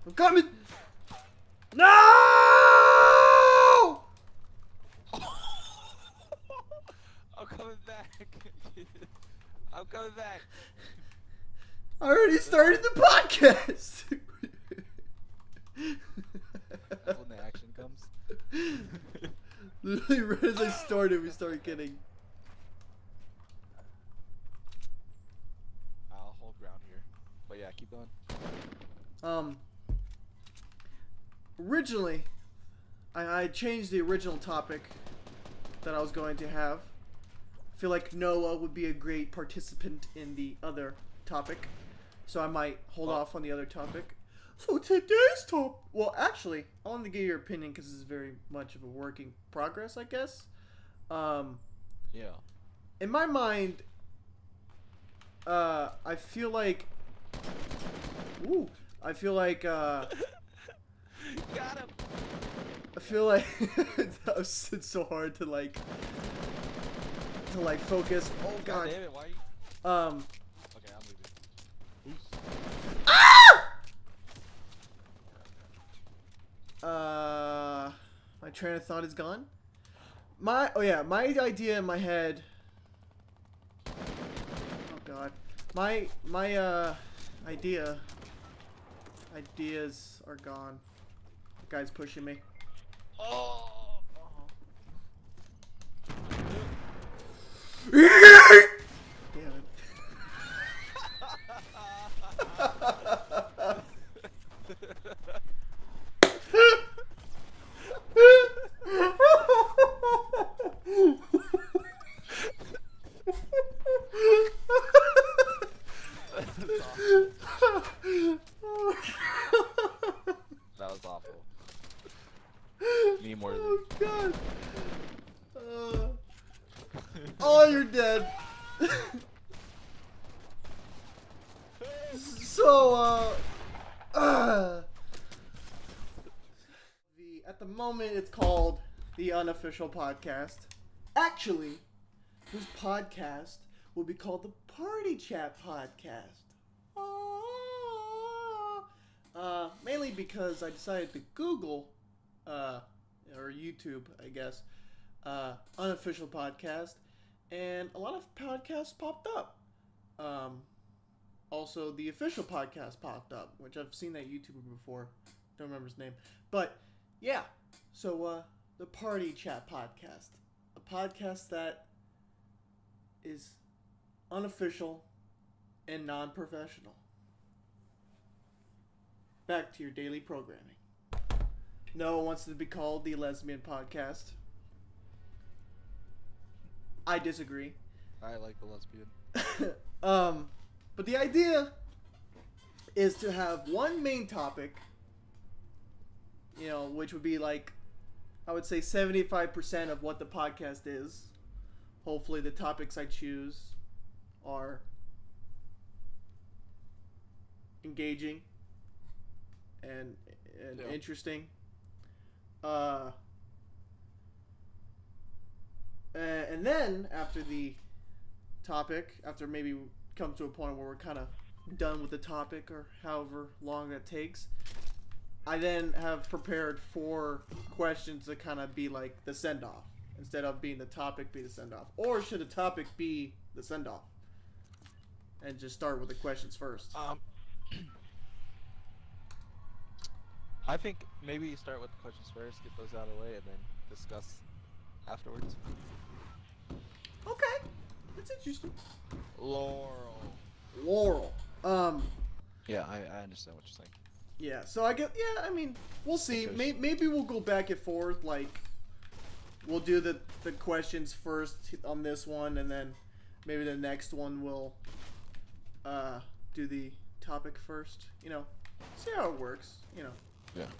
I'm coming! No! I'm coming back. I'm coming back. I already started the podcast! That's when the action comes. Literally right as I started, we started getting... I'll hold ground here. But yeah, keep going. Originally, I changed the original topic that I was going to have. I feel like Noah would be a great participant in the other topic, so I might hold off on the other topic. So today's topic... Well, actually, I wanted to get your opinion because this is very much of a work in progress, I guess. Yeah. In my mind, I feel like... Ooh. I feel like, Got him. I feel like it's so hard to like focus. Oh god. Damn it, why are you... Okay, I'm leaving. My train of thought is gone. My idea in my head. Oh god. My ideas are gone. The guy's pushing me. Oh. Damn it. That was awful. Me more than... Oh god. Oh, you're dead. So, at the moment it's called the Unofficial Podcast. Actually, this podcast will be called the Party Chat Podcast. Mainly because I decided to Google, or YouTube, I guess, Unofficial Podcast, and a lot of podcasts popped up. Also, the official podcast popped up, which I've seen that YouTuber before. Don't remember his name. But, yeah. So, the Party Chat Podcast. A podcast that is unofficial and non-professional. Back to your daily programming. Noah wants to be called the Lesbian Podcast. I disagree. I like the lesbian. But the idea is to have one main topic, you know, which would be like, I would say 75% of what the podcast is. Hopefully the topics I choose are engaging and Yeah. interesting. And then after the topic, after maybe come to a point where we're kind of done with the topic or however long that takes, I then have prepared 4 questions to kind of be like the send-off. Instead of being the topic, be the send-off. Or should the topic be the send-off? And just start with the questions first. I think maybe you start with the questions first, get those out of the way, and then discuss afterwards. Okay. That's interesting. Laurel. Yeah, I understand what you're saying. Yeah, so I I mean, we'll see. Maybe we'll go back and forth, like, we'll do the questions first on this one, and then maybe the next one we'll do the topic first. You know, see how it works, you know. Yeah.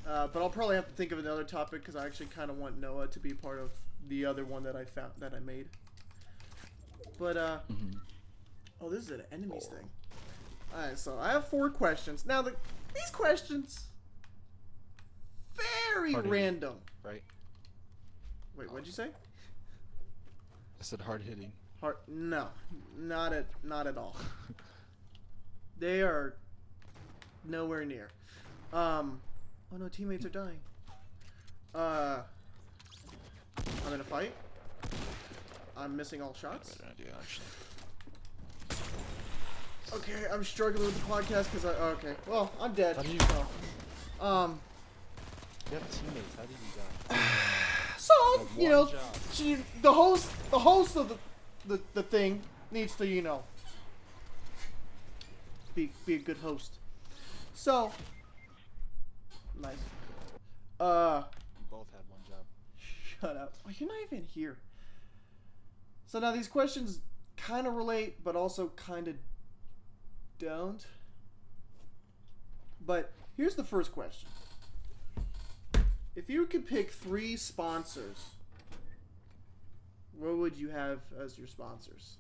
But I'll probably have to think of another topic, because I actually kind of want Noah to be part of the other one that I made. But, oh, this is an enemies thing. Alright, so I have 4 questions. Now, these questions, very random. Right? Wait, what'd you say? I said hard hitting. No, not at all. They are nowhere near. Oh no, teammates are dying. I'm in a fight. I'm missing all shots. What did I do, actually? Okay, I'm struggling with the podcast because okay. Well, I'm dead. How do you... So, You have teammates. How did you die? so Like you know, one job. the host of the thing needs to, you know, be a good host. So nice. You both had one job. Shut up. Oh, you're not even here. So now these questions kind of relate, but also kind of don't. But here's the first question. If you could pick 3 sponsors, what would you have as your sponsors?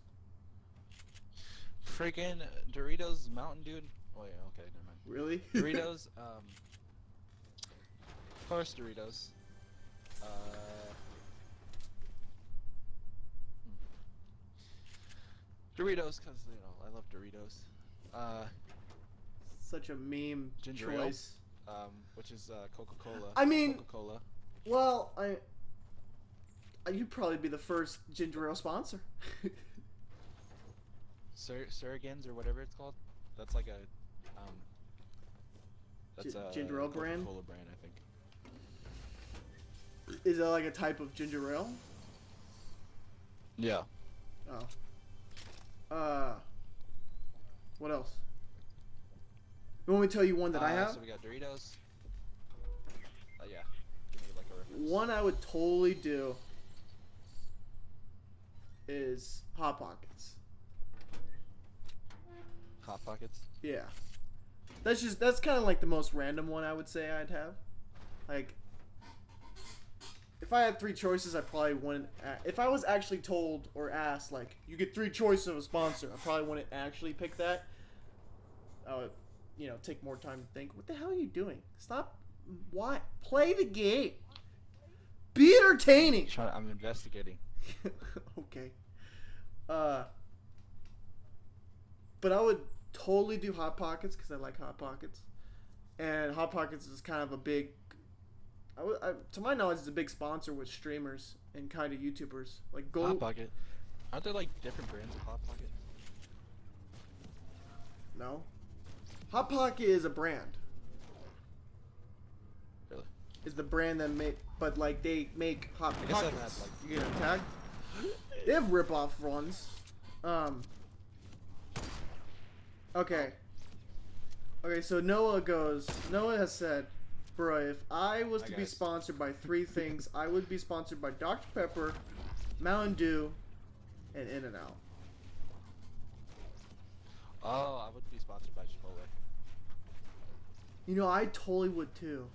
Freaking Doritos, Mountain Dew. Oh yeah, okay, never mind. Really? Doritos, of course Doritos. Doritos, cause you know I love Doritos. Such a meme Ginger choice. Ale, which is Coca-Cola. I mean, Coca-Cola. Well, you'd probably be the first ginger ale sponsor. Surrogans or whatever it's called. That's like a that's a ginger ale brand. Coca-Cola brand, I think. Is that like a type of ginger ale? Yeah. Oh. What else? You want me to tell you one that I have? So we got Doritos. Yeah. Give me like a reference. One I would totally do is Hot Pockets. Hot Pockets. Yeah. That's kind of like the most random one I would say I'd have. Like, if I had 3 choices, I probably wouldn't. If I was actually told or asked, like, you get 3 choices of a sponsor, I probably wouldn't actually pick that. I would, you know, take more time to think. What the hell are you doing? Stop. Why? Play the game. Be entertaining. I'm investigating. Okay. But I would totally do Hot Pockets because I like Hot Pockets, and Hot Pockets is kind of a big. To my knowledge, it's a big sponsor with streamers and kind of YouTubers. Like Hot Pocket. Aren't there like different brands of Hot Pocket? No. Hot Pocket is a brand. Really? Is the brand that make, but like they make Hot I guess I've Pockets. had, like, You get attacked. They have rip-off runs. Okay. Okay, so Noah has said, bruh, if I was Hi, to be guys. sponsored by 3 things, I would be sponsored by Dr. Pepper, Mountain Dew, and In-N-Out. Oh, I would be sponsored by Chipotle. You know, I totally would too.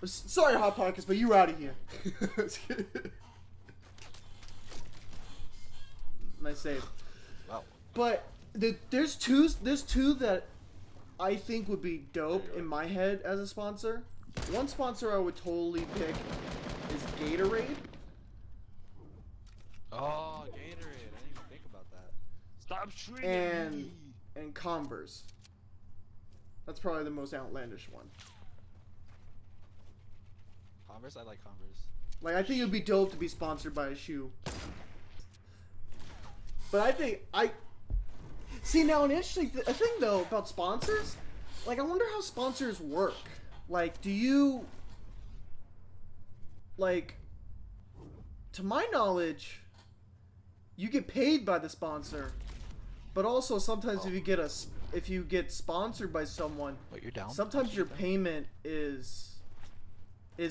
Sorry, Hot Pockets, but you're out of here. Nice save. Wow. But there's two that I think would be dope in my head as a sponsor. One sponsor I would totally pick is Gatorade. Oh, Gatorade. I didn't even think about that. Stop shooting at And me. and Converse. That's probably the most outlandish one. Converse? I like Converse. Like, I think it would be dope to be sponsored by a shoe. But I think see, now an interesting thing though about sponsors, like I wonder how sponsors work. Like, do you, like, to my knowledge, you get paid by the sponsor, but also sometimes if you get sponsored by someone, Wait, you're down? sometimes your payment is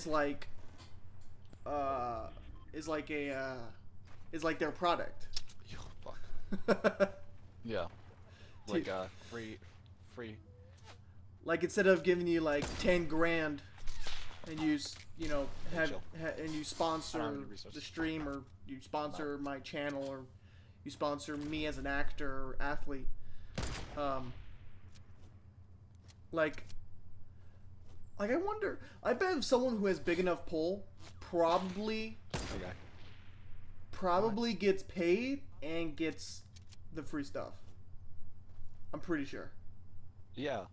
like their product. Yo, fuck. Yeah. Like, free. Like, instead of giving you like 10 grand and you and you sponsor the stream, or you sponsor my channel, or you sponsor me as an actor or athlete, like I wonder, I bet if someone who has big enough pull probably gets paid and gets the free stuff. I'm pretty sure. Yeah.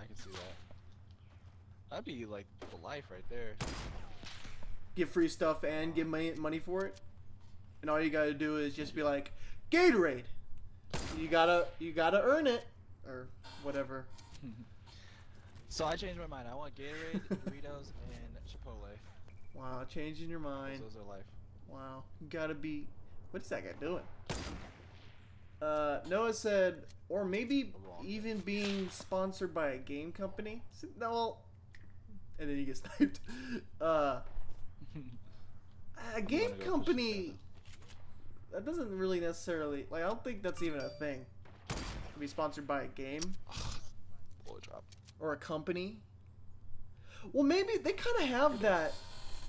I can see that. That'd be like the life right there. Get free stuff and get money for it. And all you gotta do is just be like, Gatorade. You gotta earn it, or whatever. So I changed my mind. I want Gatorade, Doritos, and Chipotle. Wow, changing your mind. Those are life. Wow, you gotta be. What is that guy doing? Noah said, or maybe even being sponsored by a game company. No, and then you get sniped. A game company. That doesn't really necessarily like. I don't think that's even a thing. To be sponsored by a game. Bullet drop. Or a company. Well, maybe they kind of have that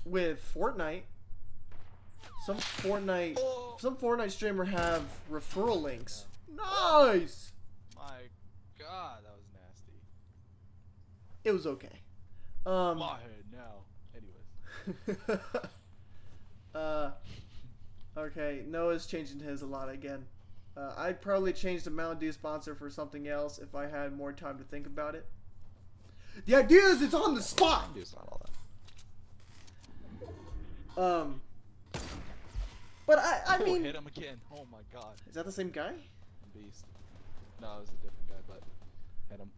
with Fortnite. Some Fortnite streamer have referral links. Nice. My God, that was nasty. It was okay. My head now. Anyways. Okay. Noah's changing his a lot again. I'd probably change the Mountain Dew sponsor for something else if I had more time to think about it. The idea is it's on the spot. It's not all that. But I mean, hit him again. Oh my God. Is that the same guy? Beast. No, it was a different guy, but hit him.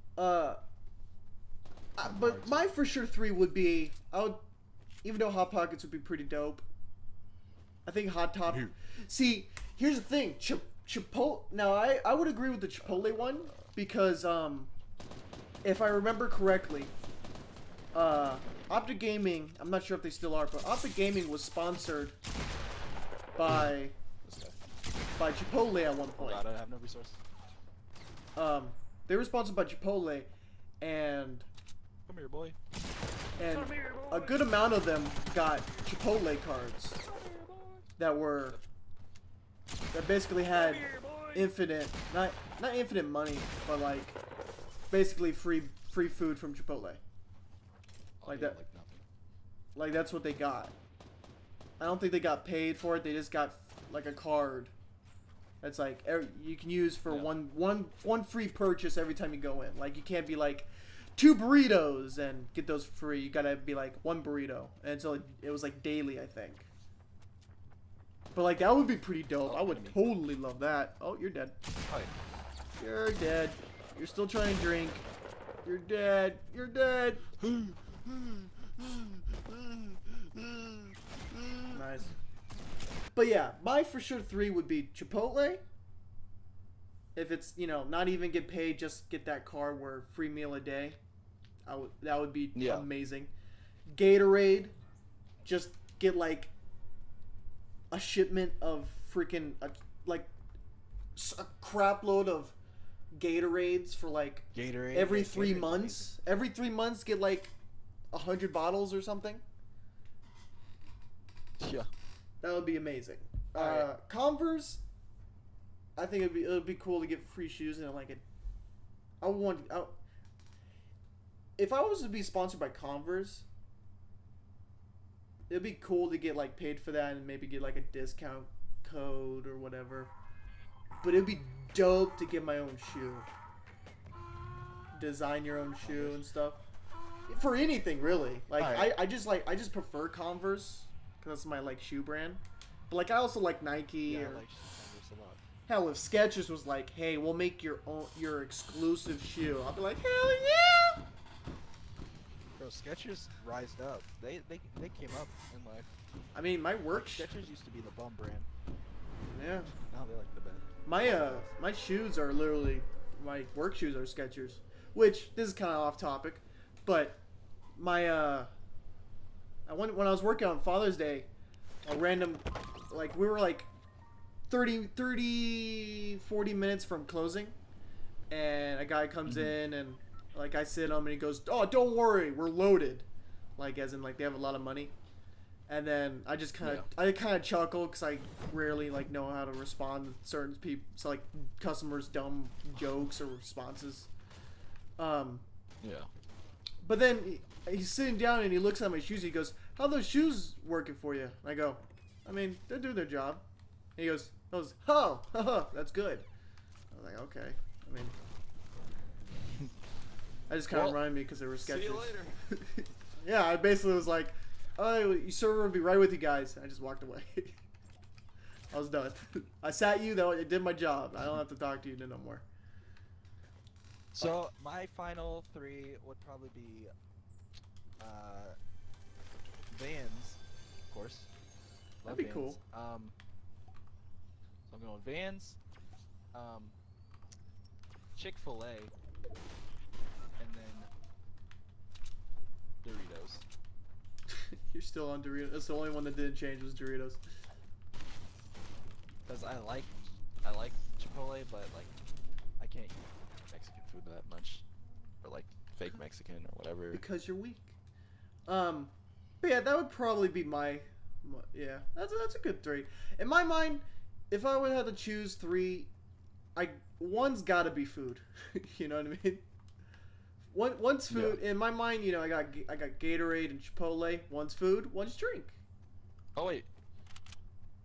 But my for sure 3 would be even though Hot Pockets would be pretty dope. I think Hot Top. See, here's the thing, Chipotle. Now I would agree with the Chipotle one because if I remember correctly, Optic Gaming. I'm not sure if they still are, but Optic Gaming was sponsored by Chipotle at one point. God, I have no resource. They were sponsored by Chipotle, and Come here, boy. And a good amount of them got Chipotle cards that basically had infinite, not infinite money, but like basically free food from Chipotle. Like that. Like that's what they got. I don't think they got paid for it. They just got like a card that's like you can use for one free purchase every time you go in. Like you can't be like 2 burritos and get those free. You gotta be like 1 burrito, and so it was like daily, I think. But like that would be pretty dope. I would totally love that. Oh, you're dead. Hi. You're dead. You're still trying to drink. You're dead. You're dead. Nice. But yeah, my for sure 3 would be Chipotle. If it's, you know, not even get paid, just get that card where free meal a day. That would be amazing. Gatorade, just get like a shipment of freaking a crap load of Gatorades for like every 3 months. Every 3 months, get like 100 bottles or something. Yeah, that would be amazing. Converse, I think it would be cool to get free shoes and like it. If I was to be sponsored by Converse, it'd be cool to get like paid for that and maybe get like a discount code or whatever. But it'd be dope to get my own shoe. Design your own shoe and stuff. For anything really. Like I just prefer Converse because that's my like shoe brand. But like I also like Nike. Yeah, or, I like Converse a lot. Hell, if Skechers was like, hey, we'll make your exclusive shoe, I'll be like, hell yeah! Bro, Skechers rised up. They came up in life. I mean, my work. Skechers used to be the bum brand. Yeah. Now they like the best. My shoes are literally my work shoes are Skechers, which this is kind of off topic, but my when I was working on Father's Day, a random like we were like 30 40 minutes from closing, and a guy comes in and like I sit him and he goes, "Oh, don't worry, we're loaded," like as in like they have a lot of money. And then I just kind of chuckle because I rarely like know how to respond to certain people, so like customers' dumb jokes or responses. Yeah. But then he's sitting down and he looks at my shoes. And he goes, "How are those shoes working for you?" And I go, "I mean, they're doing their job." And he goes, "Oh, that's good." I was like, "Okay." I mean, I just kind of reminded me because they were sketches. See you later. Yeah, I basically was like, "Oh, your server will be right with you guys." I just walked away. I was done. I sat you though. I did my job. I don't have to talk to you no more. So my final 3 would probably be Vans, of course. Love That'd be Vans. cool. So I'm going Vans, Chick-fil-A, and then Doritos. You're still on Doritos. That's the only one that didn't change was Doritos. Because I like Chipotle, but like I can't eat Mexican food that much, or like fake Mexican or whatever. Because you're weak. But yeah, that would probably be my yeah. That's a good 3. In my mind, if I would have to choose 3, one's got to be food. You know what I mean? One's food. Yeah. In my mind, you know, I got Gatorade and Chipotle. One's food, one's drink. Oh wait,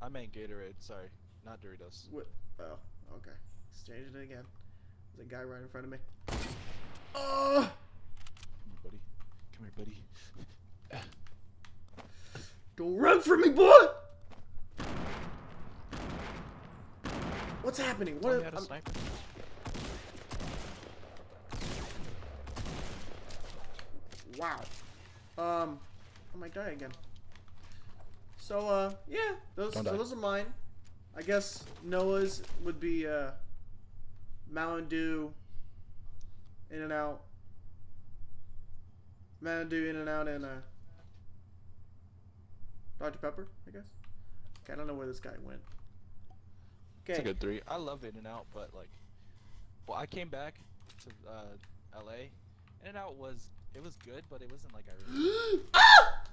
I meant Gatorade. Sorry, not Doritos. What? Oh, okay. Let's change it again. There's a guy right in front of me. Oh! Buddy, come here, buddy. Don't run from me, boy! What's happening? What? I'm sniper. Wow. I might die again. So, yeah, those are mine. I guess Noah's would be Mountain Dew, In-N-Out. Mountain Dew, In-N-Out, and Dr. Pepper, I guess. Okay, I don't know where this guy went. Okay. It's a good 3. I love In-N-Out, but like, well, I came back to LA. In-N-Out was good, but it wasn't like I really. Ah!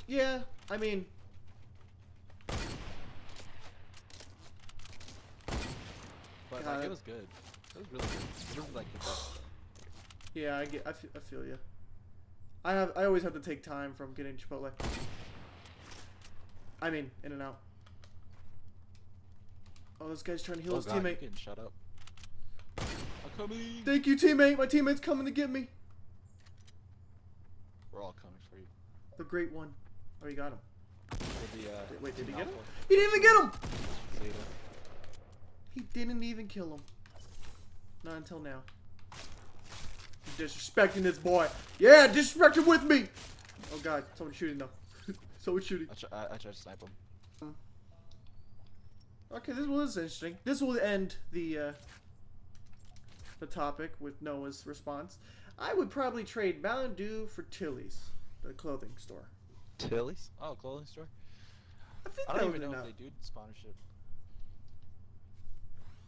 Yeah, I mean. But like, it was good. It was really good. It was like the best. Yeah, I feel you. I always have to take time from getting Chipotle. I mean, In-N-Out. Oh, this guy's trying to heal his teammate. You can shut up. I'm coming. Thank you, teammate. My teammate's coming to get me. We're all coming for you. The great one. Oh, you got him. Wait, did he get him? He didn't even get him! Zeta. He didn't even kill him. Not until now. He's disrespecting this boy. Yeah, disrespect him with me! Oh god, someone's shooting though. Someone's shooting. I tried to snipe him. Okay, this was interesting. This will end the topic with Noah's response. I would probably trade Mountain Dew for Tilly's, the clothing store. Tilly's? Oh, clothing store? I don't even know if they do sponsorship.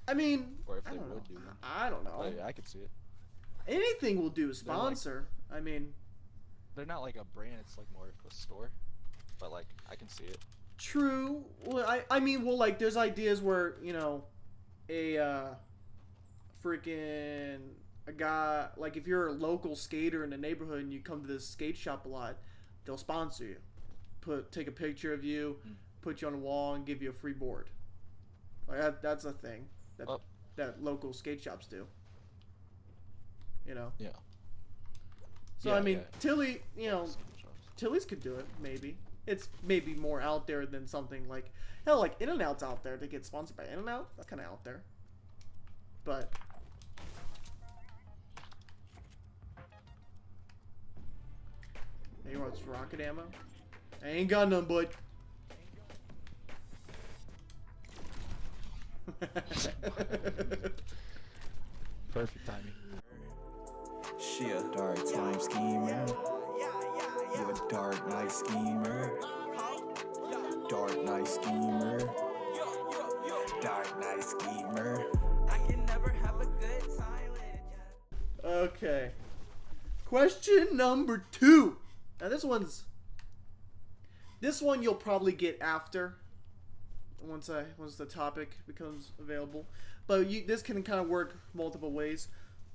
I mean, or if they would do. I don't know. But yeah, I could see it. Anything will do a sponsor. Like, I mean, they're not like a brand. It's like more of a store. But like, I can see it. True. Well, I mean, well, like, there's ideas where, you know, a guy, like, if you're a local skater in the neighborhood and you come to this skate shop a lot, they'll sponsor you. Take a picture of you, put you on a wall, and give you a free board. Like that's a thing that local skate shops do. You know. Yeah. So yeah, I mean, Tilly, you know, Tilly's could do it maybe. It's maybe more out there than something like hell, like In-N-Out's out there to get sponsored by In-N-Out. That's kind of out there. But hey, you want rocket ammo? I ain't got none, bud. Perfect timing. She a dark time schemer. You a dark night schemer. Dark night schemer. Dark night schemer. I can never have a good time with you. Okay. Question number 2. Now this one you'll probably get after once the topic becomes available. But this can kind of work multiple ways.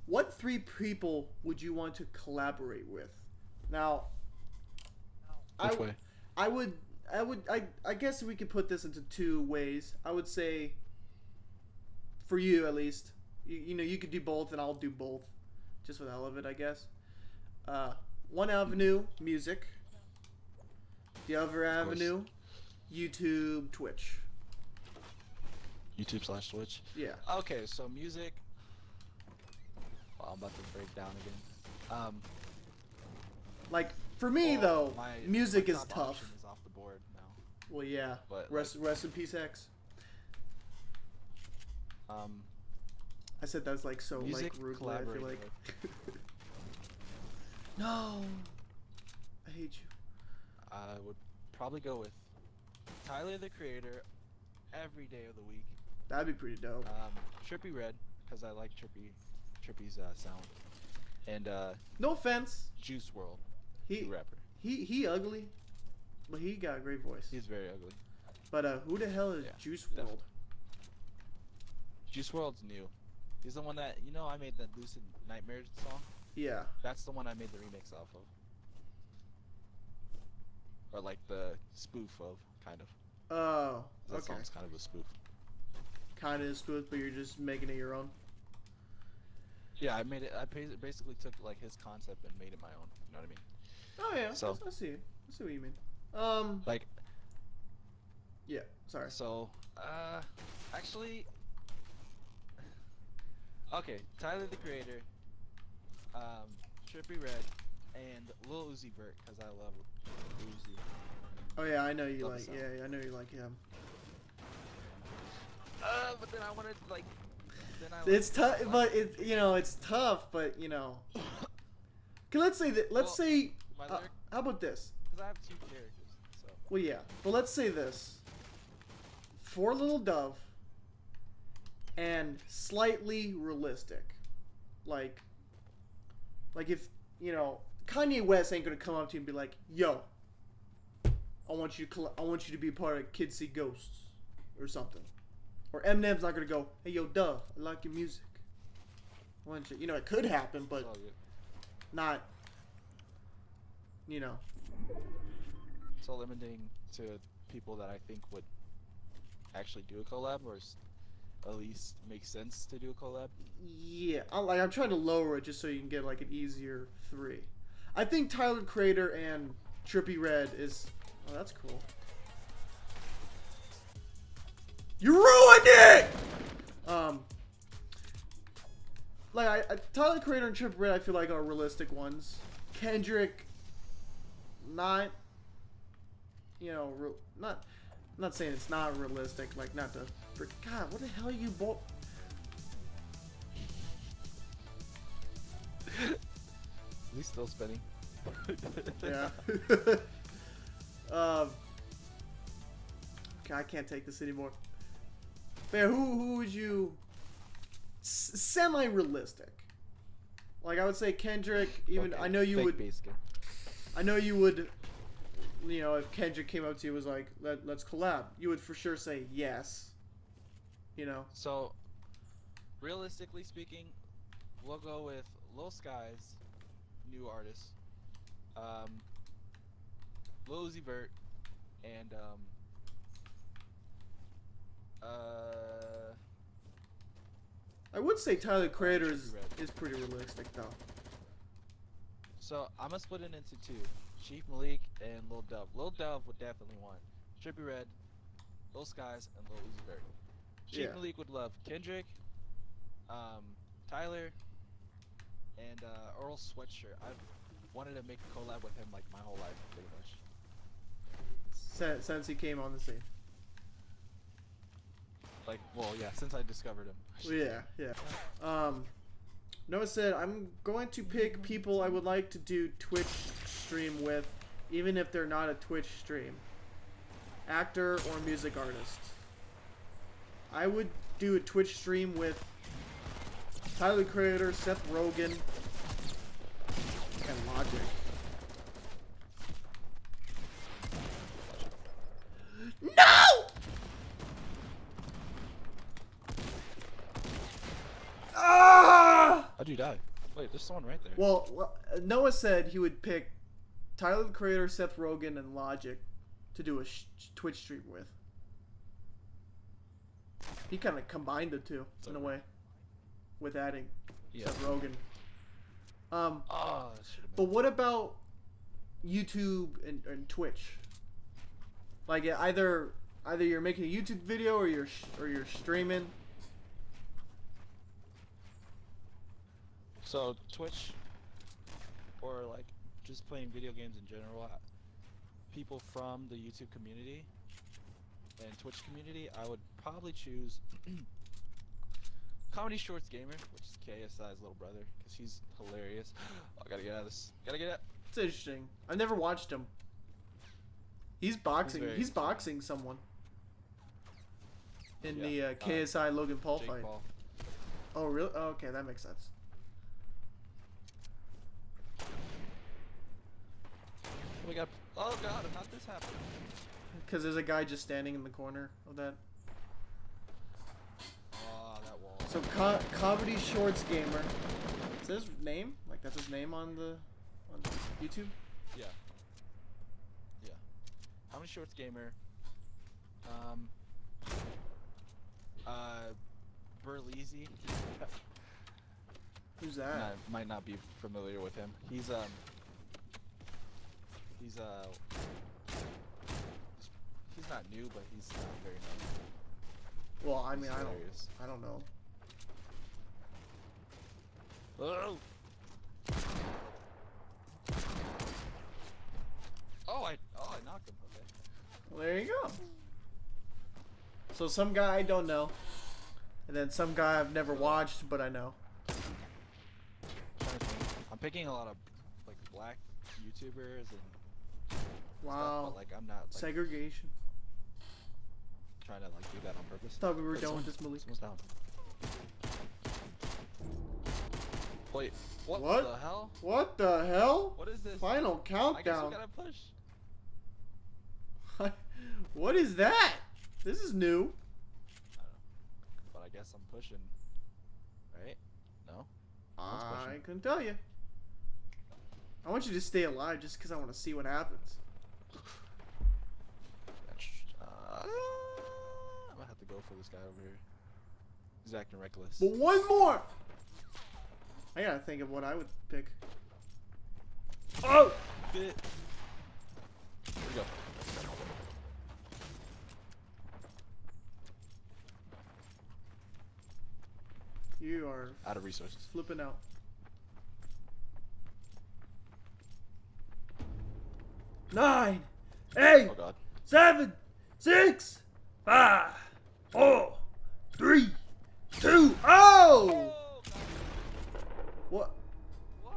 What 3 people would you want to collaborate with? Now, Which way? I guess we could put this into 2 ways. I would say, for you at least, you know, you could do both and I'll do both. just for the hell of it, I guess. One avenue, music. The other avenue, YouTube, Twitch. YouTube/Twitch. Yeah. Okay, so music. Well, I'm about to break down again. Like for me though, music is top tough. option is off the board now. Well, yeah. But, Rest in peace, X. I said that's like so music like rude. I feel like. No. I hate you. I would probably go with Tyler the Creator every day of the week. That'd be pretty dope. Trippie Redd, because I like Trippie's sound. And No offense. Juice WRLD, He the rapper. he ugly, but he got a great voice. He's very ugly. But who the hell is Juice WRLD? definitely. Juice WRLD's new. He's the one that I made the Lucid Nightmares song. Yeah. That's the one I made the remix off of. Or like the spoof of, kind of. Oh, That okay. song's kind of a spoof. Kind of spoof, but you're just making it your own. Yeah, I made it. I basically took like his concept and made it my own. You know what I mean? Oh yeah. So- I see. I see what you mean. Like, Yeah. Sorry. so, actually, okay, Tyler the Creator, Trippie Redd, and Lil Uzi Vert, because I love Uzi. Oh yeah, I know you Love like. the song. Yeah, I know you like him. But then I wanted like, It's tough, but it's tough, but Okay, let's say that. Let's Well, say. my lyric, How about this? because I have two characters, so. Well, yeah, but let's say this. For Little Dove. And slightly realistic, like if Kanye West ain't gonna come up to you and be like, "Yo, I want you to be a part of Kids See Ghosts," or something. Or Eminem's not gonna go, "Hey, yo, Dove, I like your music." I want you, it could happen, but It's all good. not. It's all limiting to people that I think would actually do a collab, or at least make sense to do a collab. Yeah, I'm trying to lower it just so you can get like an easier 3. I think Tyler Creator and Trippie Redd is. Oh, that's cool. You ruined it. Tyler Creator and Trippie Redd, I feel like are realistic ones. Kendrick, not. Not. I'm not saying it's not realistic. Like not to. God, what the hell are you both? At least still spinning. Yeah. Okay, I can't take this anymore. Fair, who would you semi-realistic? Like I would say Kendrick. Even Okay, I know you fake would. bass skin. I know you would. If Kendrick came up to you and was like, "Let's collab," you would for sure say yes. So, realistically speaking, we'll go with Lil Skies, new artist, Lil Uzi Vert, and I would say Tyler Creator Trippie Redd. is pretty realistic though. So I'm gonna split it into 2: Chief Malik and Lil Dove. Lil Dove would definitely want Trippie Redd, Lil Skies, and Lil Uzi Vert. Chief Yeah. Malik would love Kendrick, Tyler, and Earl Sweatshirt. I've wanted to make a collab with him like my whole life, pretty much. Since he came on the scene. Like, well, yeah, since I discovered him. Well, yeah. Noah said, "I'm going to pick people I would like to do Twitch stream with, even if they're not a Twitch stream. Actor or music artist. I would do a Twitch stream with Tyler Creator, Seth Rogen, and Logic. No! Ah! How'd you die? Wait, there's someone right there. Well, Noah said he would pick Tyler the Creator, Seth Rogen, and Logic to do a Twitch stream with. He kind of combined the two in a way, with adding Yeah. Seth Rogen. Oh, that should've But been- what about YouTube and Twitch? Like either you're making a YouTube video or you're streaming. So Twitch, or like just playing video games in general, people from the YouTube community and Twitch community, I would probably choose Comedy Shorts Gamer, which is KSI's little brother, because he's hilarious. Oh, I gotta get out of this. Gotta get out. It's interesting. I've never watched him. He's boxing. very He's entertaining. boxing someone in Yeah, the KSI Logan Paul Jake fight. Paul. Oh really? Oh, okay, that makes sense. We got. Oh god, how'd this happen? Because there's a guy just standing in the corner of that. Oh, that wall. So Comedy Shorts Gamer. Is that his name? Like that's his name on YouTube? Yeah. Yeah. Comedy Shorts Gamer. Burleezy. Who's that? Might not be familiar with him. He's not new, but he's not very known. Well, I He's mean, hilarious. I don't know. Oh! I knocked him. Okay. Well, there you go. So some guy I don't know, and then some guy I've never watched, but I know. I'm picking a lot of like black YouTubers and Wow. stuff, but like I'm not like Segregation. trying to like do that on purpose. Thought we were Wait, done with someone- this, Malik. Someone's down. Wait, what What? the hell? What the hell? What is this? Final I guess countdown. we gotta push. What is that? This is new. I don't know. But I guess I'm pushing. Right? No? Someone's I pushing. couldn't tell you. I want you to stay alive just because I want to see what happens. I'm gonna have to go for this guy over here. He's acting reckless. But one more. I gotta think of what I would pick. Oh! Get it. Here we go. You are Out of resources. flipping out. Nine, eight, Oh god. 7, 6, 5, 4, 3, 2. Oh! God. What? What?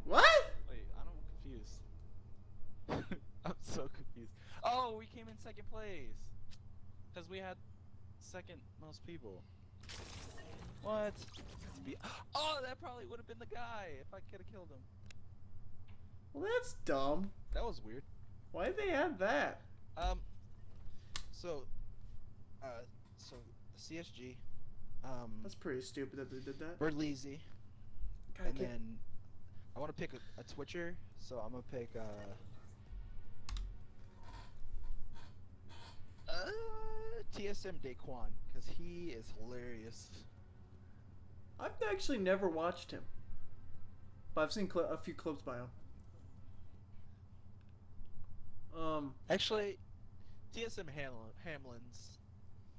What? Wait, I'm confused. I'm so confused. Oh, we came in second place. Because we had second most people. What? Oh, that probably would have been the guy if I could have killed him. Well, that's dumb. That was weird. Why did they add that? So CSG, That's pretty stupid that they did that. Burleezy, God, I and can't- then I want to pick a Twitcher, so I'm gonna pick TSM Daquan, because he is hilarious. I've actually never watched him, but I've seen a few clips by him. Actually, TSM Hamlin's,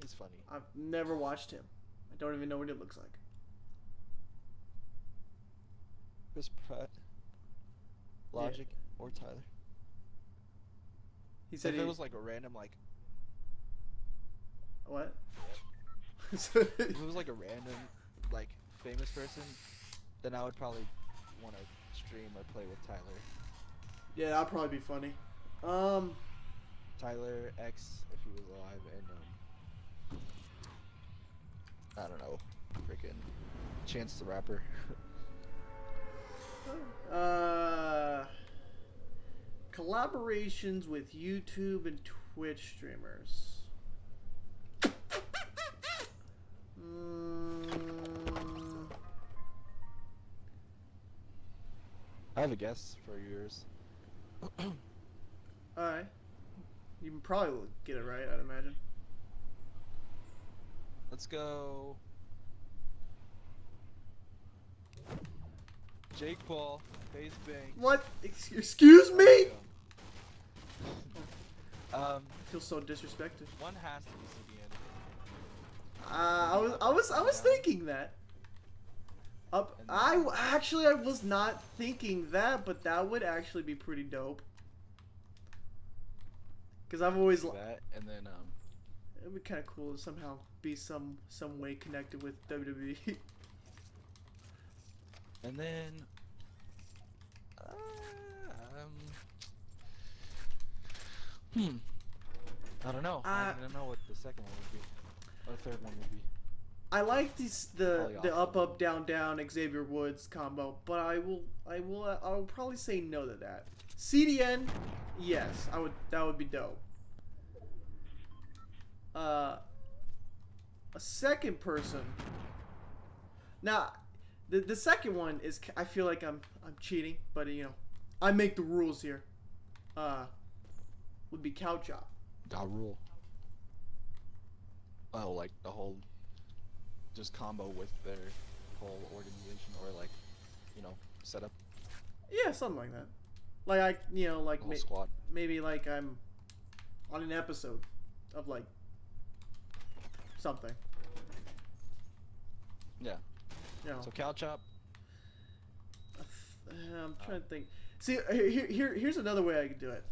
he's funny. I've never watched him. I don't even know what he looks like. Chris Pratt, Logic, or Tyler. He said If he it was like a random like, what? if it was like a random like famous person, then I would probably want to stream or play with Tyler. Yeah, that'd probably be funny. Tyler X if he was alive, and I don't know, freaking Chance the Rapper. Collaborations with YouTube and Twitch streamers. I have a guess for yours. Alright. You can probably get it right, I'd imagine. Let's go. Jake Paul, face bang. What? Excuse me? Um, I feel so disrespected. one has to be CDN. I was thinking that. I was not thinking that, but that would actually be pretty dope. Cause I've always that, and then it'd be kind of cool to somehow be some way connected with WWE. and then I don't know. I don't know what the second one would be. Or the third one would be. I like the up down down Xavier Woods combo, but I'll probably say no to that. CDN, yes, that would be dope. A second person. Now, the second one is, I feel like I'm cheating, but you know, I make the rules here. Would be Cow Chop. Got rule. Oh, like the whole just combo with their whole organization, or like, you know, setup. Yeah, something like that. Like like whole squad. Maybe like I'm on an episode of like something. Yeah. You know. So Cow Chop. I'm trying to think. See, here's another way I could do it.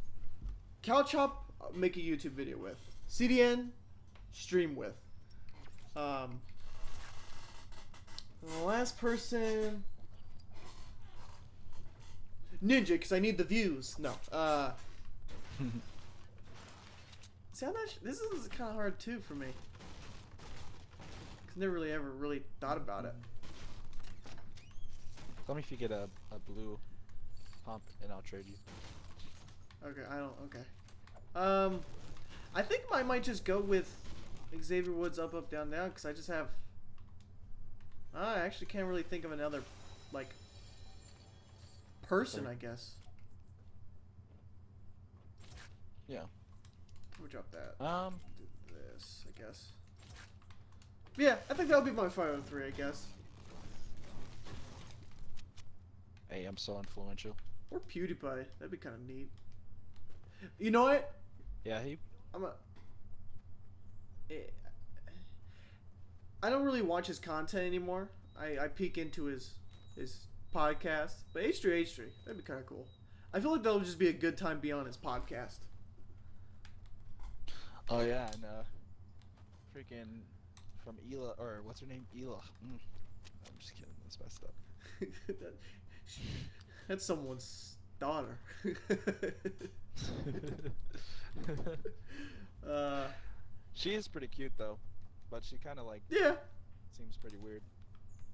Cow Chop, make a YouTube video with. CDN, stream with. The last person, Ninja, because I need the views. No. See, this is kind of hard too for me. Cause I never really ever thought about it. Tell me if you get a blue pump, and I'll trade you. Okay, I don't. Okay. I think I might just go with Xavier Woods up down down, because I just have. I actually can't really think of another like person. I guess. Yeah. We'll drop that. Do this, I guess. Yeah, I think that would be my 503, I guess. Hey, I'm so influential. Or PewDiePie. That'd be kind of neat. You know what? Yeah, I don't really watch his content anymore. I peek into his podcast. But H3, that'd be kind of cool. I feel like that would just be a good time to be on his podcast. Oh yeah, and freaking from Ela, or what's her name? Ela. I'm just kidding. That's messed up. That's someone's daughter. She is pretty cute though, but she kind of like seems pretty weird.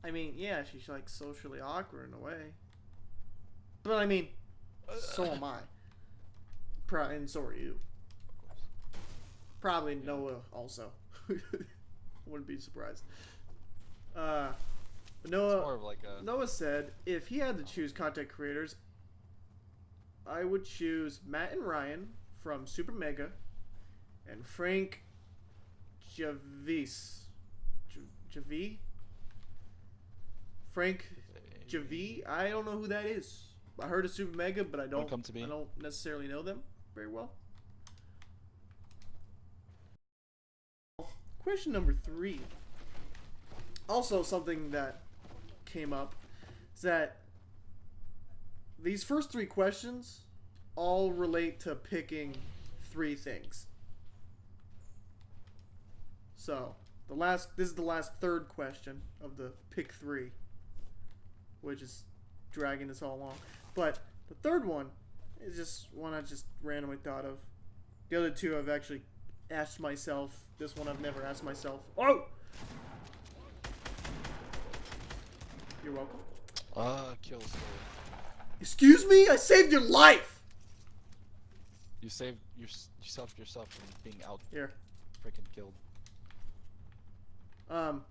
I mean, yeah, she's like socially awkward in a way. But I mean, so am I. And so are you. Probably Noah also. Wouldn't be surprised. Noah. It's more of like a... Noah said if he had to choose content creators, I would choose Matt and Ryan from Super Mega, and Frank Javis. Frank Javi. I don't know who that is. I heard of Super Mega, but I don't necessarily know them very well. Question number 3. Also, something that came up is that these first 3 questions all relate to picking 3 things. So, this is the last third question of the pick 3, which is dragging this all along. But the third one is just one I just randomly thought of. The other 2 I've actually asked myself. This one I've never asked myself. Oh! You're welcome. Kill story. Excuse me? I saved your life! You saved yourself from being out here, freaking killed. So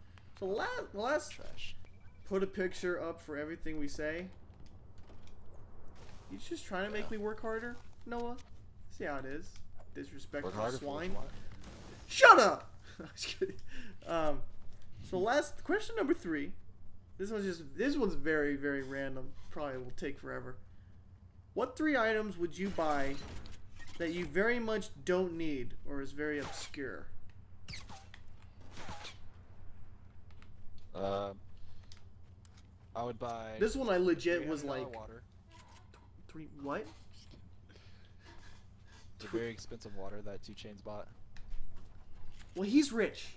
last Trash. Put a picture up for everything we say. You just trying to make me work harder, Noah? See how it is. Disrespectful swine. Shut up! I'm just kidding. So question number 3 This one's very, very random. Probably will take forever. What 3 items would you buy that you very much don't need or is very obscure? I would buy. This one I legit was like water. 3 what? It's a very expensive water that 2 Chainz bought. Well, he's rich.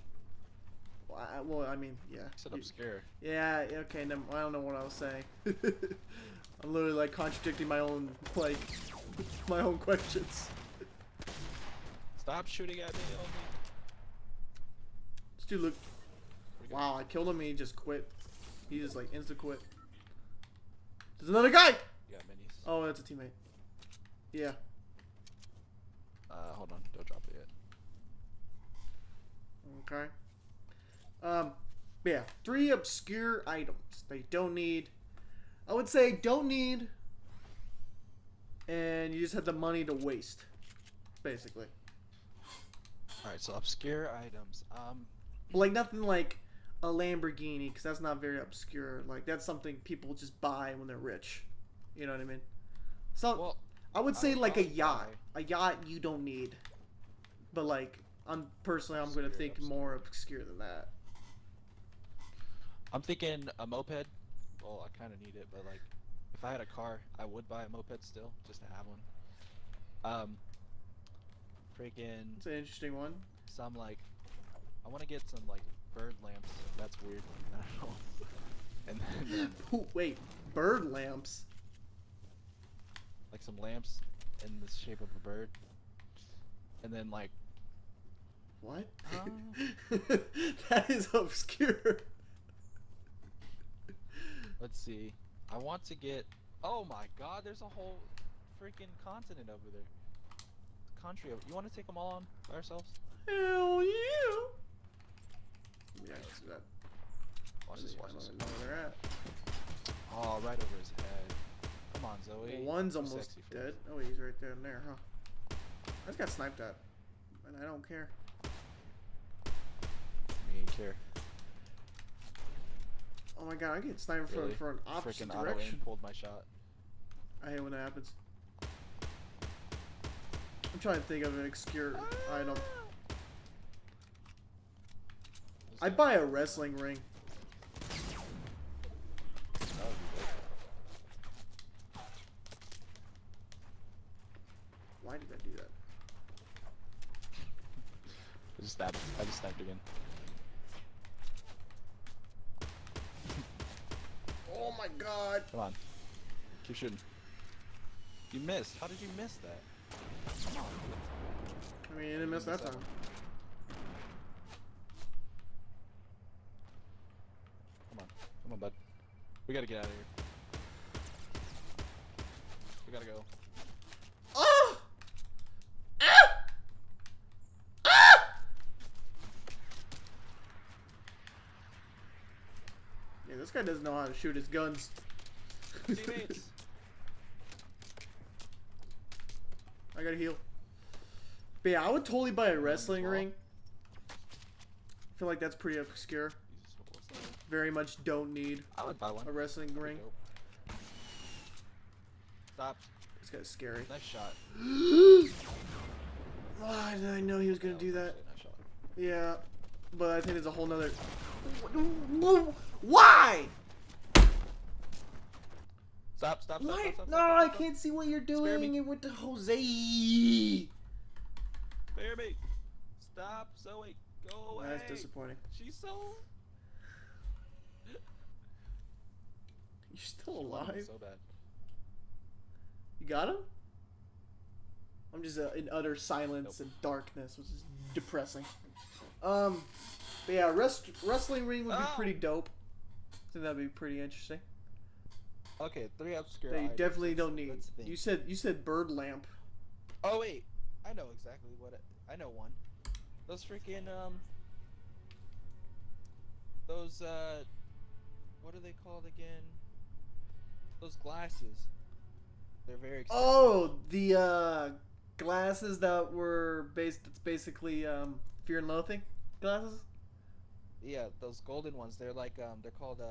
Well, I mean, yeah. I said obscure. Yeah, okay, I don't know what I was saying. I'm literally like contradicting my own, like, my own questions. Stop shooting at me, only. This dude look. Wow, I killed him and he just quit. He just like insta quit. There's another guy! You got minis. Oh, that's a teammate. Yeah. Hold on, don't drop it yet. Okay. Yeah, 3 obscure items that you don't need. I would say don't need, and you just have the money to waste, basically. Alright, so obscure items. Like nothing like a Lamborghini, because that's not very obscure. Like that's something people just buy when they're rich. You know what I mean? So Well, I would say like a probably yacht. A yacht you don't need, but like I'm gonna think more obscure than that. I'm thinking a moped. Well, I kind of need it, but like, if I had a car, I would buy a moped still, just to have one. Freaking It's an interesting one. some like, I want to get some like bird lamps. That's weird. I don't know. And then Ooh, wait, bird lamps. like some lamps in the shape of a bird. And then like, What? That is obscure. let's see. I want to get. Oh my God! There's a whole freaking continent over there. Country. You want to take them all on by ourselves? Hell yeah! Yeah, I see that. Watch this. Watch I this. don't know where they're at. Oh, right over his head. Come on, Zoe. Well, one's Too almost sexy for dead. this. Oh, he's right there and there, huh? I just got sniped at, and I don't care. Me care. Oh my god, I get sniped Really? for an opposite Freaking auto direction. aim pulled my shot. I hate when that happens. I'm trying to think of an obscure item. I'd buy a wrestling ring. That would be good. Why did I do that? I just stabbed. I just stabbed again. Oh my god! Come on. Keep shooting. You missed. How did you miss that? I mean, I didn't miss that time. Come on. Come on, bud. We gotta get out of here. We gotta go. Oh! Ah! Ah! Yeah, this guy doesn't know how to shoot his guns. Teammates! I gotta heal. But yeah, I would totally buy a wrestling ring. I feel like that's pretty obscure. Jesus, what was that? Very much don't need I would buy one. a wrestling That'd be ring. dope. Stop. This guy's scary. Nice shot. Why did I know he was gonna do that? Nice shot. Yeah, but I think there's a whole nother. Why? Stop, stop, stop, Why? stop, stop, No, stop, I stop. can't see what you're Spare doing. me. It went to Jose. Spare me. Stop, Zoe. Go away. That's disappointing. She's so... You're still She wanted me alive? so bad. You got him? I'm just in utter silence and darkness, which is depressing. But yeah, wrestling ring would be pretty dope. I think that'd be pretty interesting. Okay, 3 obscure That you items. definitely don't need. Let's think. You said bird lamp. Oh wait, I know exactly what I know one. Those freaking those what are they called again? Those glasses. They're very expensive. Oh, the glasses that were based. It's basically Fear and Loathing glasses. Yeah, those golden ones. They're like they're called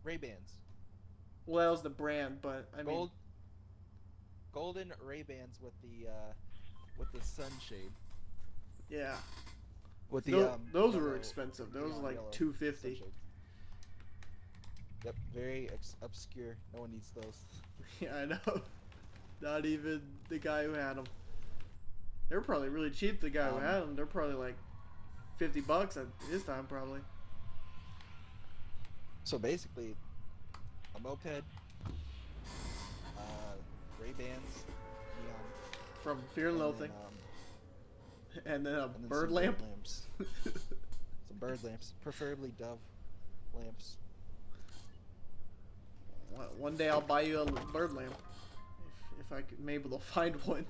Ray-Bans. Well, that was the brand, but I mean, Golden Ray-Bans with the sunshade. yeah, With the those yellow, were expensive. Those were like yellow $250. sunshade. Yep, very obscure. No one needs those. Yeah, I know. Not even the guy who had them. They were probably really cheap. The guy who had them, they're probably like $50 at his time, probably. So basically, a moped, Ray-Bans, neon, From Fear and Loathing, and then a and then bird some lamp. Bird lamps. Some bird lamps, preferably Dove lamps. One day I'll buy you a bird lamp, if I could, maybe able to find one.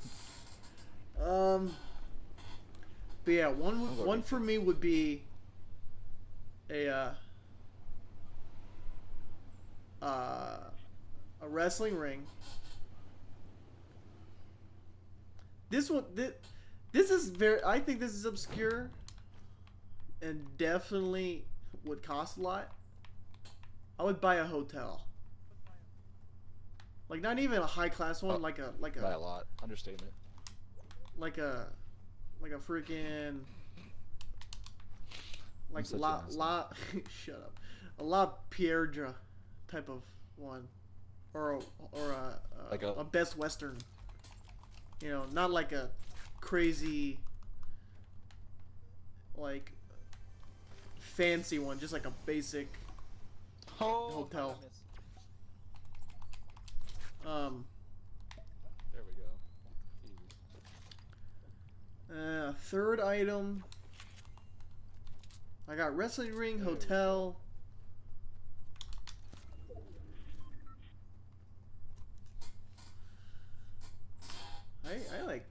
But yeah, one for me would be a wrestling ring. This is very. I think this is obscure, and definitely would cost a lot. I would buy a hotel. Like not even a high class one, like a By a lot, understatement. like a freaking like such an la shut up, a La Piedra type of one, or a Best Western. You know, not like a crazy like fancy one, just like a basic hotel. There we go. Easy. Third item. I got wrestling ring, hotel. I like.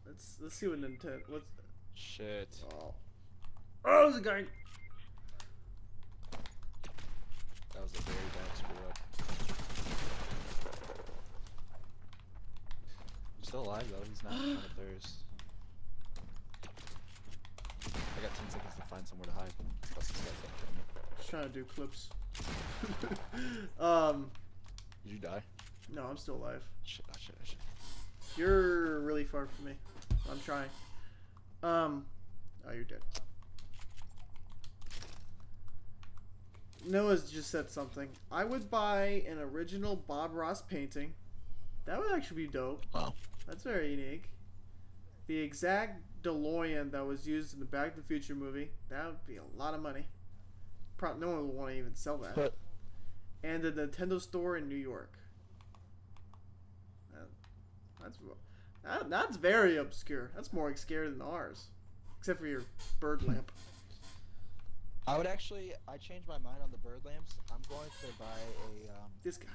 Let's see what Nintendo. What's Shit. oh there's a guy. That was a very bad screw up. I'm still alive though, he's not on a thirst. I got 10 seconds to find somewhere to hide. Plus this guy's up to me. Just trying to do clips. Did you die? No, I'm still alive. Shit. You're really far from me. I'm trying. Oh, you're dead. Noah's just said something. I would buy an original Bob Ross painting. That would actually be dope. Wow. That's very unique. The exact DeLorean that was used in the Back to the Future movie. That would be a lot of money. Probably no one would want to even sell that. But and the Nintendo store in New York. That's very obscure. That's more obscure than ours, except for your bird lamp. I changed my mind on the bird lamps. I'm going to buy This guy.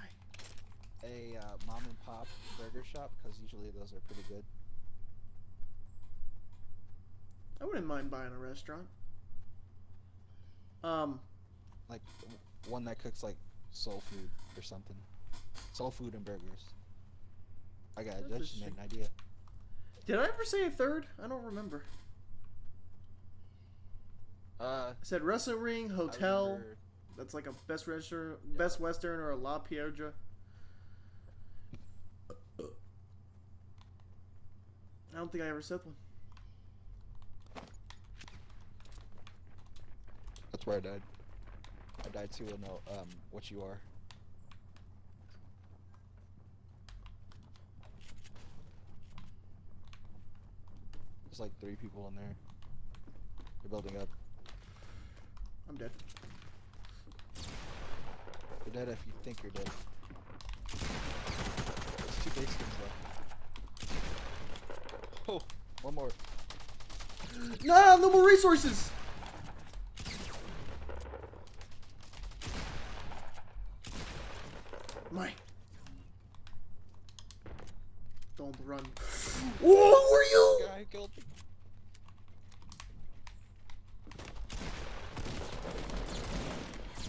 a mom and pop burger shop because usually those are pretty good. I wouldn't mind buying a restaurant. Like one that cooks like soul food or something. Soul food and burgers. I just made an idea. Did I ever say a third? I don't remember. I said wrestling ring, hotel. That's like a Best Western or a La Piedra. I don't think I ever said one. That's where I died. I died too. No, what you are. There's like 3 people in there. They're building up. I'm dead. You're dead if you think you're dead. There's 2 base skins left. Oh, one more. No more resources. Mine. Don't run. Oh, who are you? Guy killed me.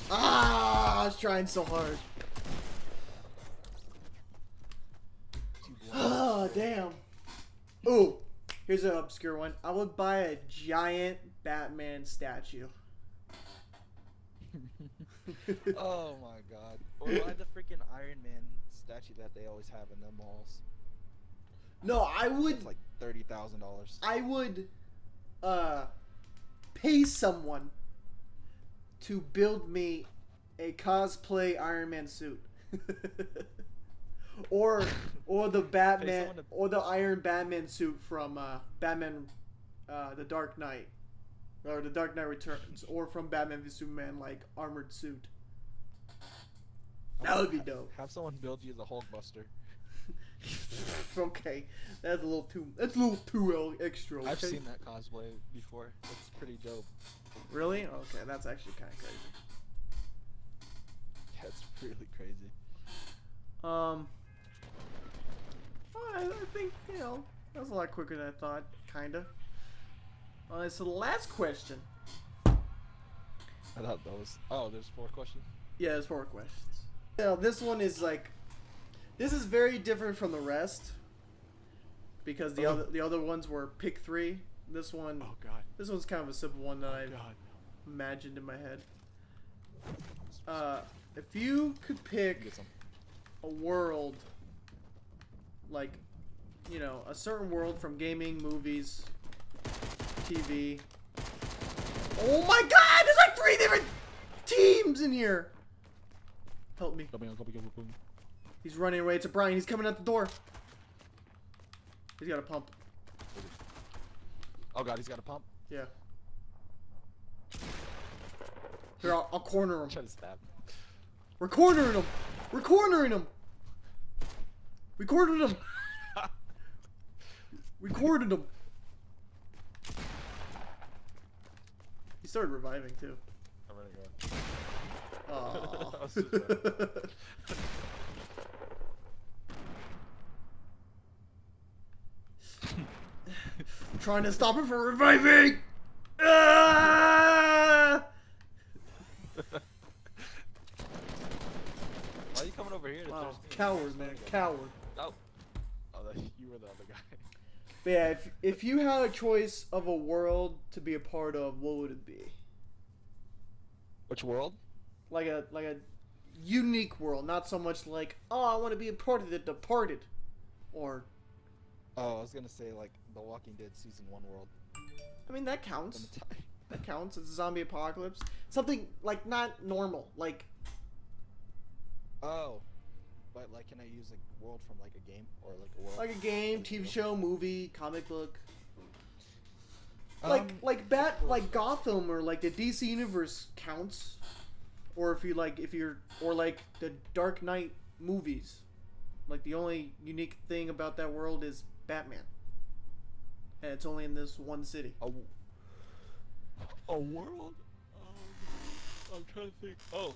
Ah, I was trying so hard. Ah, damn. Ooh, here's an obscure one. I would buy a giant Batman statue. Oh my god. Or buy the freaking Iron Man statue that they always have in the malls. No, I would. It's like $30,000. I would pay someone to build me a cosplay Iron Man suit. or the Batman or the Iron Batman suit from Batman the Dark Knight, or the Dark Knight Returns, or from Batman v Superman, like armored suit. That would be dope. Have someone build you the Hulkbuster. Okay, that's a little too extra. Okay? I've seen that cosplay before. It's pretty dope. Really? Okay, that's actually kind of crazy. Yeah, it's really crazy. I think, that was a lot quicker than I thought, kinda. So the last question. I thought that was... Oh, there's 4 questions? Yeah, there's 4 questions. This one is like... This is very different from the rest. Because the other ones were pick 3. This one... Oh, God. This one's kind of a simple one that I've God. imagined in my head. If you could pick a world... Like, a certain world from gaming, movies, TV. Oh my god! There's like 3 different teams in here! Help me. He's running away. It's a Brian. He's coming out the door. He's got a pump. Oh god, he's got a pump? Yeah. Here, I'll corner him. Try to stab him. We're cornering him! We're cornering him! We cornered him! We cornered him! He started reviving too. I'm running Aww. I'm trying to stop him from reviving! Ah! Why are you coming over here? Wow, coward, man, coward. Oh, you were the other guy. But yeah, if you had a choice of a world to be a part of, what would it be? Which world? Like a unique world, not so much like, oh, I want to be a part of The Departed, or. Oh, I was gonna say like The Walking Dead season 1 world. I mean, that counts. That counts. It's a zombie apocalypse. Something like not normal, like. Oh, but like, can I use a world from like a game or like a world? Like a game, TV show, movie, comic book. Like Gotham or like the DC universe counts, or if you're like the Dark Knight movies, like the only unique thing about that world is Batman, and it's only in this one city. A world? I'm trying to think. Oh,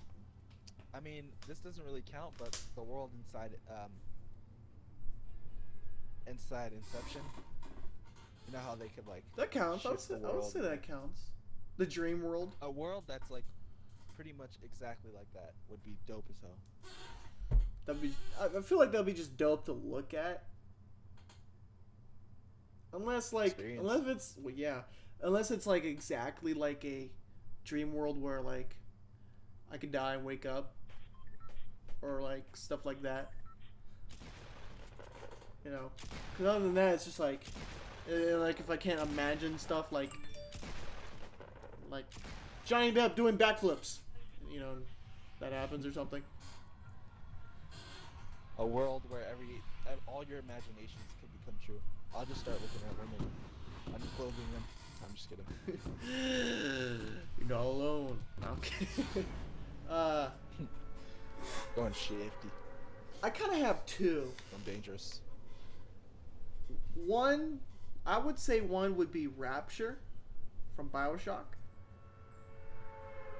I mean, this doesn't really count, but the world inside Inception. You know how they could like. That counts. I would shift say that counts. The dream world. A world that's like pretty much exactly like that would be dope as hell. I feel like that'd be just dope to look at. Unless it's like exactly like a dream world where like I could die and wake up, or like stuff like that. Because other than that, it's just like if I can't imagine stuff like Johnny Depp doing backflips, that happens or something. A world where all your imaginations could become true. I'll just start looking at women. I'm clothing them. I'm just kidding. You're not alone. Okay. Going shifty. I kind of have 2. I'm dangerous. One, I would say one would be Rapture from BioShock.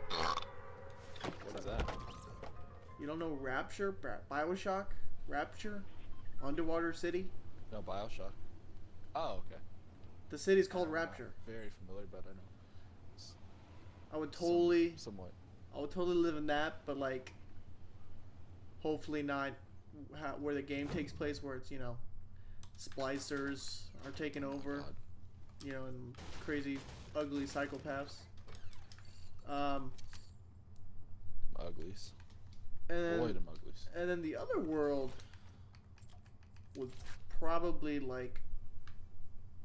What is that? You don't know Rapture? BioShock? Rapture? Underwater city? No, BioShock. Oh, okay. The city's called Rapture. Very familiar, but I know. I would totally... Somewhat. I would totally live in that, but like... Hopefully not where the game takes place, where it's, splicers are taking over. God. And crazy, ugly psychopaths. Mugglies. And Avoid the Mugglies. and then the other world would probably like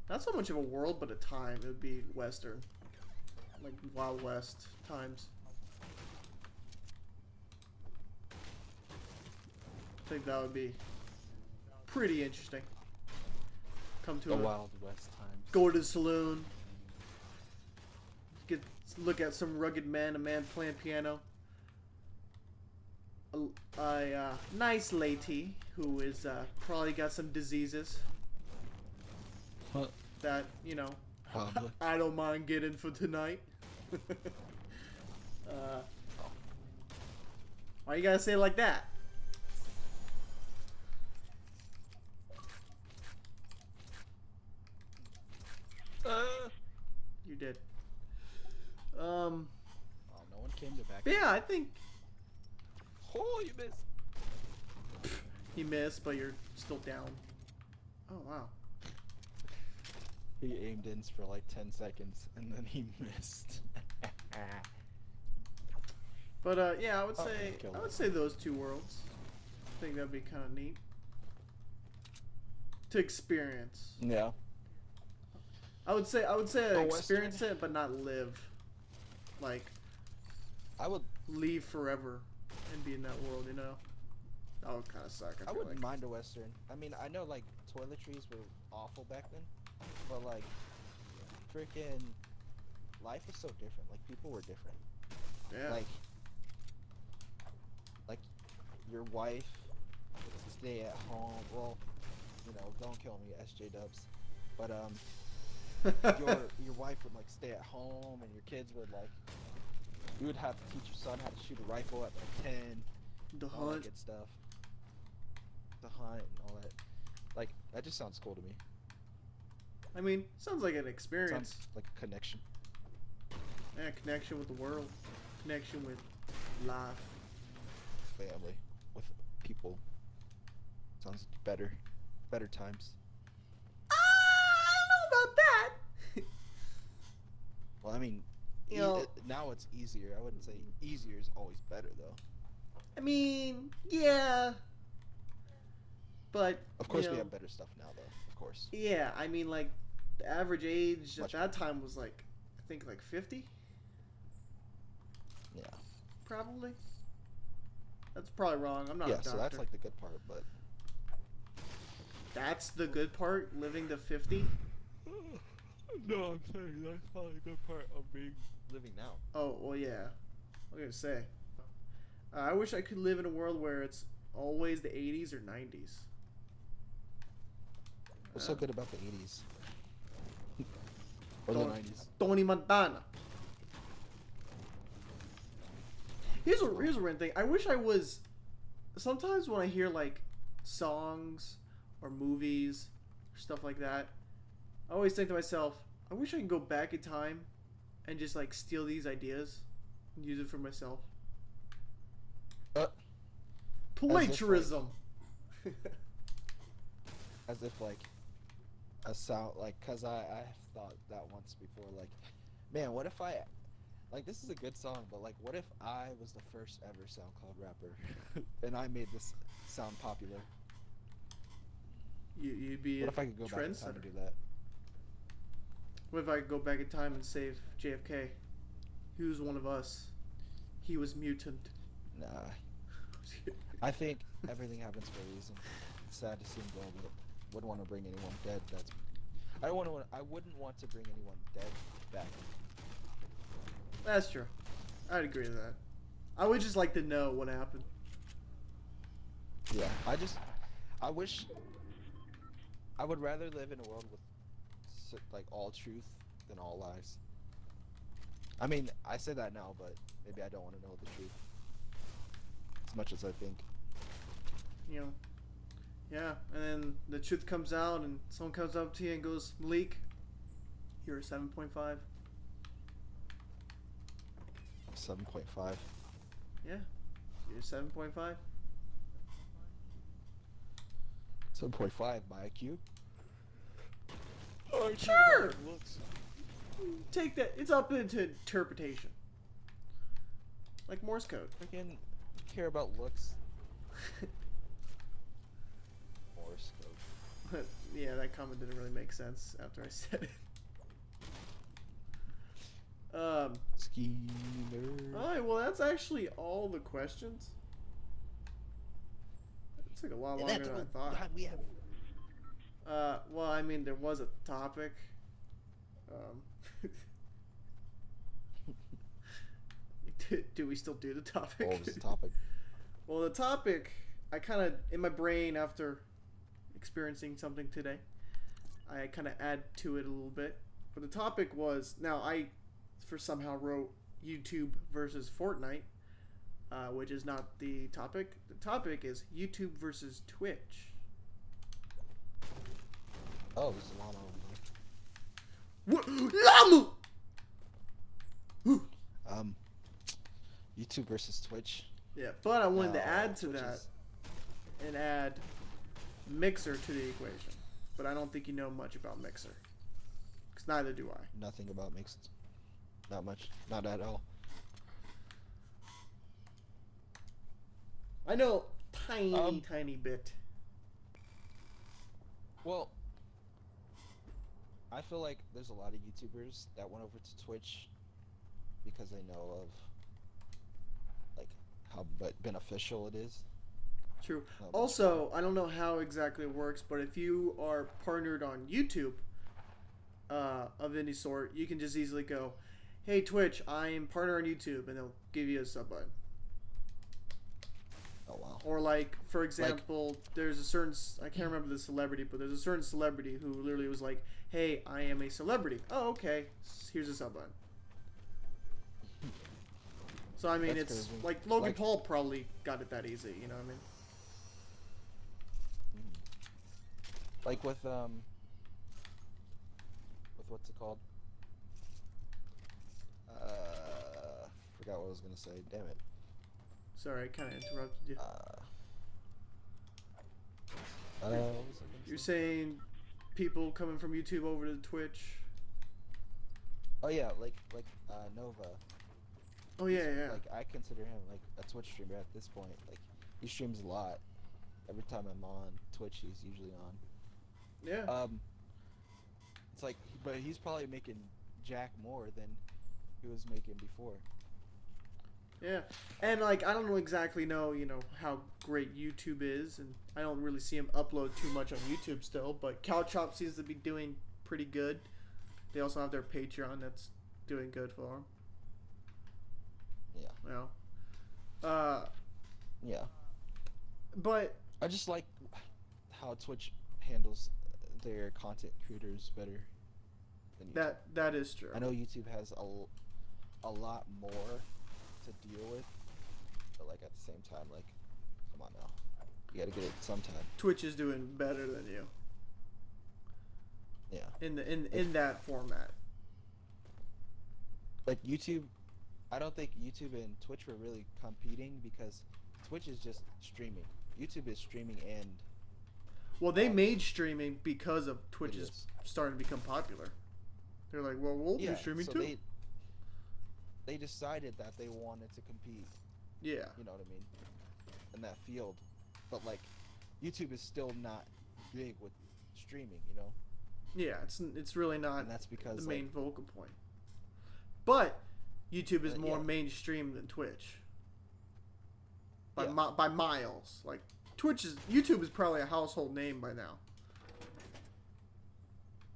not so much of a world, but a time. It would be Western, like Wild West times. I think that would be pretty interesting. Come to The a Wild West times. go to the saloon, look at some rugged man, a man playing piano, a nice lady who is probably got some diseases What? that, you know, Probably. I don't mind getting for tonight. Why you gotta say it like that? You did. Oh, no one came to back. But yeah, I think Oh, you missed. he missed, but you're still down. Oh wow. He aimed in for like 10 seconds and then he missed. But yeah, I would Oh, say killed I it. would say those two worlds. I think that'd be kind of neat to experience. Yeah. I would say Western? experience it, but not live. Like I would. leave forever and be in that world, you know? That would kind of suck. I I feel wouldn't like. mind a Western. I mean, I know like toiletries were awful back then, but like, freaking, life was so different. Like people were different. Yeah. Like your wife would stay at home. Well, you know, don't kill me, SJ Dubs. But your wife would like stay at home, and your kids would like. You would have to teach your son how to shoot a rifle at like 10. The All that hunt. good stuff. The hunt and all that. Like that just sounds cool to me. I mean, sounds like an experience. Sounds like a connection. Yeah, connection with the world, connection with life. Family with people. Sounds better. Better times. I don't know about that. Well, I mean, You know- now it's easier. I wouldn't say easier is always better though. I mean, yeah. But Of course, you we know, have better stuff now though. Of course. Yeah, I mean, like the average age Much at that time was like, I think like 50, Yeah. probably. That's probably wrong. I'm not a Yeah. doctor. So that's like the good part, but. That's the good part, living to 50. No, I'm saying that's probably the good part of being living now. Oh well, yeah. I was gonna say. I wish I could live in a world where it's always the 80s or 90s. What's so good about the 80s? Or the 90s? Tony Montana. Here's a random thing. I wish I was. Sometimes when I hear like songs or movies or stuff like that, I always think to myself, I wish I could go back in time and just like steal these ideas and use it for myself. Plagiarism. As if like a sound, like, cause I thought that once before, like, man, what if I, like, this is a good song, but like, what if I was the first ever SoundCloud rapper and I made this sound popular? You'd be What a if I could go back in time trendsetter. and do that? What if I could go back in time and save JFK? He was one of us. He was mutant. Nah. I think everything happens for a reason. It's sad to see him go, but wouldn't want to bring anyone dead. I wouldn't want to bring anyone dead back. That's true. I'd agree with that. I would just like to know what happened. Yeah, I wish, I would rather live in a world with like all truth than all lies. I mean, I say that now, but maybe I don't want to know the truth as much as I think. You know. Yeah, and then the truth comes out and someone comes up to you and goes, Malik, you're a 7.5. 7.5. Yeah, you're 7.5. 7.5 by IQ. Sure! Take that. It's up into interpretation. like Morse code. Freaking care about looks. Morse code. Yeah, that comment didn't really make sense after I said it. Schemer. Alright, well that's actually all the questions. It took a lot longer than I thought. We have. Well, I mean, there was a topic. Do we still do the topic? What was the topic? Well, the topic, I kind of, in my brain after experiencing something today, I kind of add to it a little bit. But the topic was, now I somehow wrote YouTube versus Fortnite, which is not the topic. The topic is YouTube versus Twitch. Oh, there's a llama over What? there. YouTube versus Twitch. Yeah, but I wanted to add to Twitch that is- and add Mixer to the equation. But I don't think you know much about Mixer. Because neither do I. Nothing about mixed. Not much. Not at all. I know tiny bit. Well, I feel like there's a lot of YouTubers that went over to Twitch because they know of like how beneficial it is. True. Not much Also, I don't know how exactly it works, but if you are partnered on YouTube of any sort, you can just easily go, "Hey Twitch, I'm partner on YouTube," and they'll give you a sub button. Oh wow. Or like, for example, there's a certain, I can't remember the celebrity, but there's a certain celebrity who literally was like, "Hey, I am a celebrity." Oh, okay. Here's a sub button. So I mean, That's it's crazy. like Logan Like- Paul probably got it that easy. You know what I mean? Like with what's it called? Forgot what I was gonna say. Damn it. Sorry, I kind of interrupted you. What was I gonna You're say? saying people coming from YouTube over to Twitch? Oh yeah, like Nova. Oh yeah, yeah. Like I consider him like a Twitch streamer at this point. Like he streams a lot. Every time I'm on Twitch, he's usually on. Yeah. It's like, but he's probably making jack more than he was making before. Yeah, and like I don't exactly know, how great YouTube is, and I don't really see him upload too much on YouTube still. But Calchop seems to be doing pretty good. They also have their Patreon that's doing good for them. Yeah. Yeah. But I just like how Twitch handles their content creators better than YouTube. that is true. I know YouTube has a lot more to deal with, but like at the same time, like, come on now, you gotta get it sometime. Twitch is doing better than you Yeah. in that format. Like YouTube, I don't think YouTube and Twitch were really competing because Twitch is just streaming. YouTube is streaming and Well, they made streaming because of Twitch is videos. starting to become popular. They're like, well, we'll do streaming so too. They decided that they wanted to compete. Yeah. You know what I mean? In that field, but like, YouTube is still not big with streaming. You know? Yeah, it's really not And that's because the main like, focal point. But YouTube is more yeah. mainstream than Twitch. By Yeah. by miles. Like YouTube is probably a household name by now.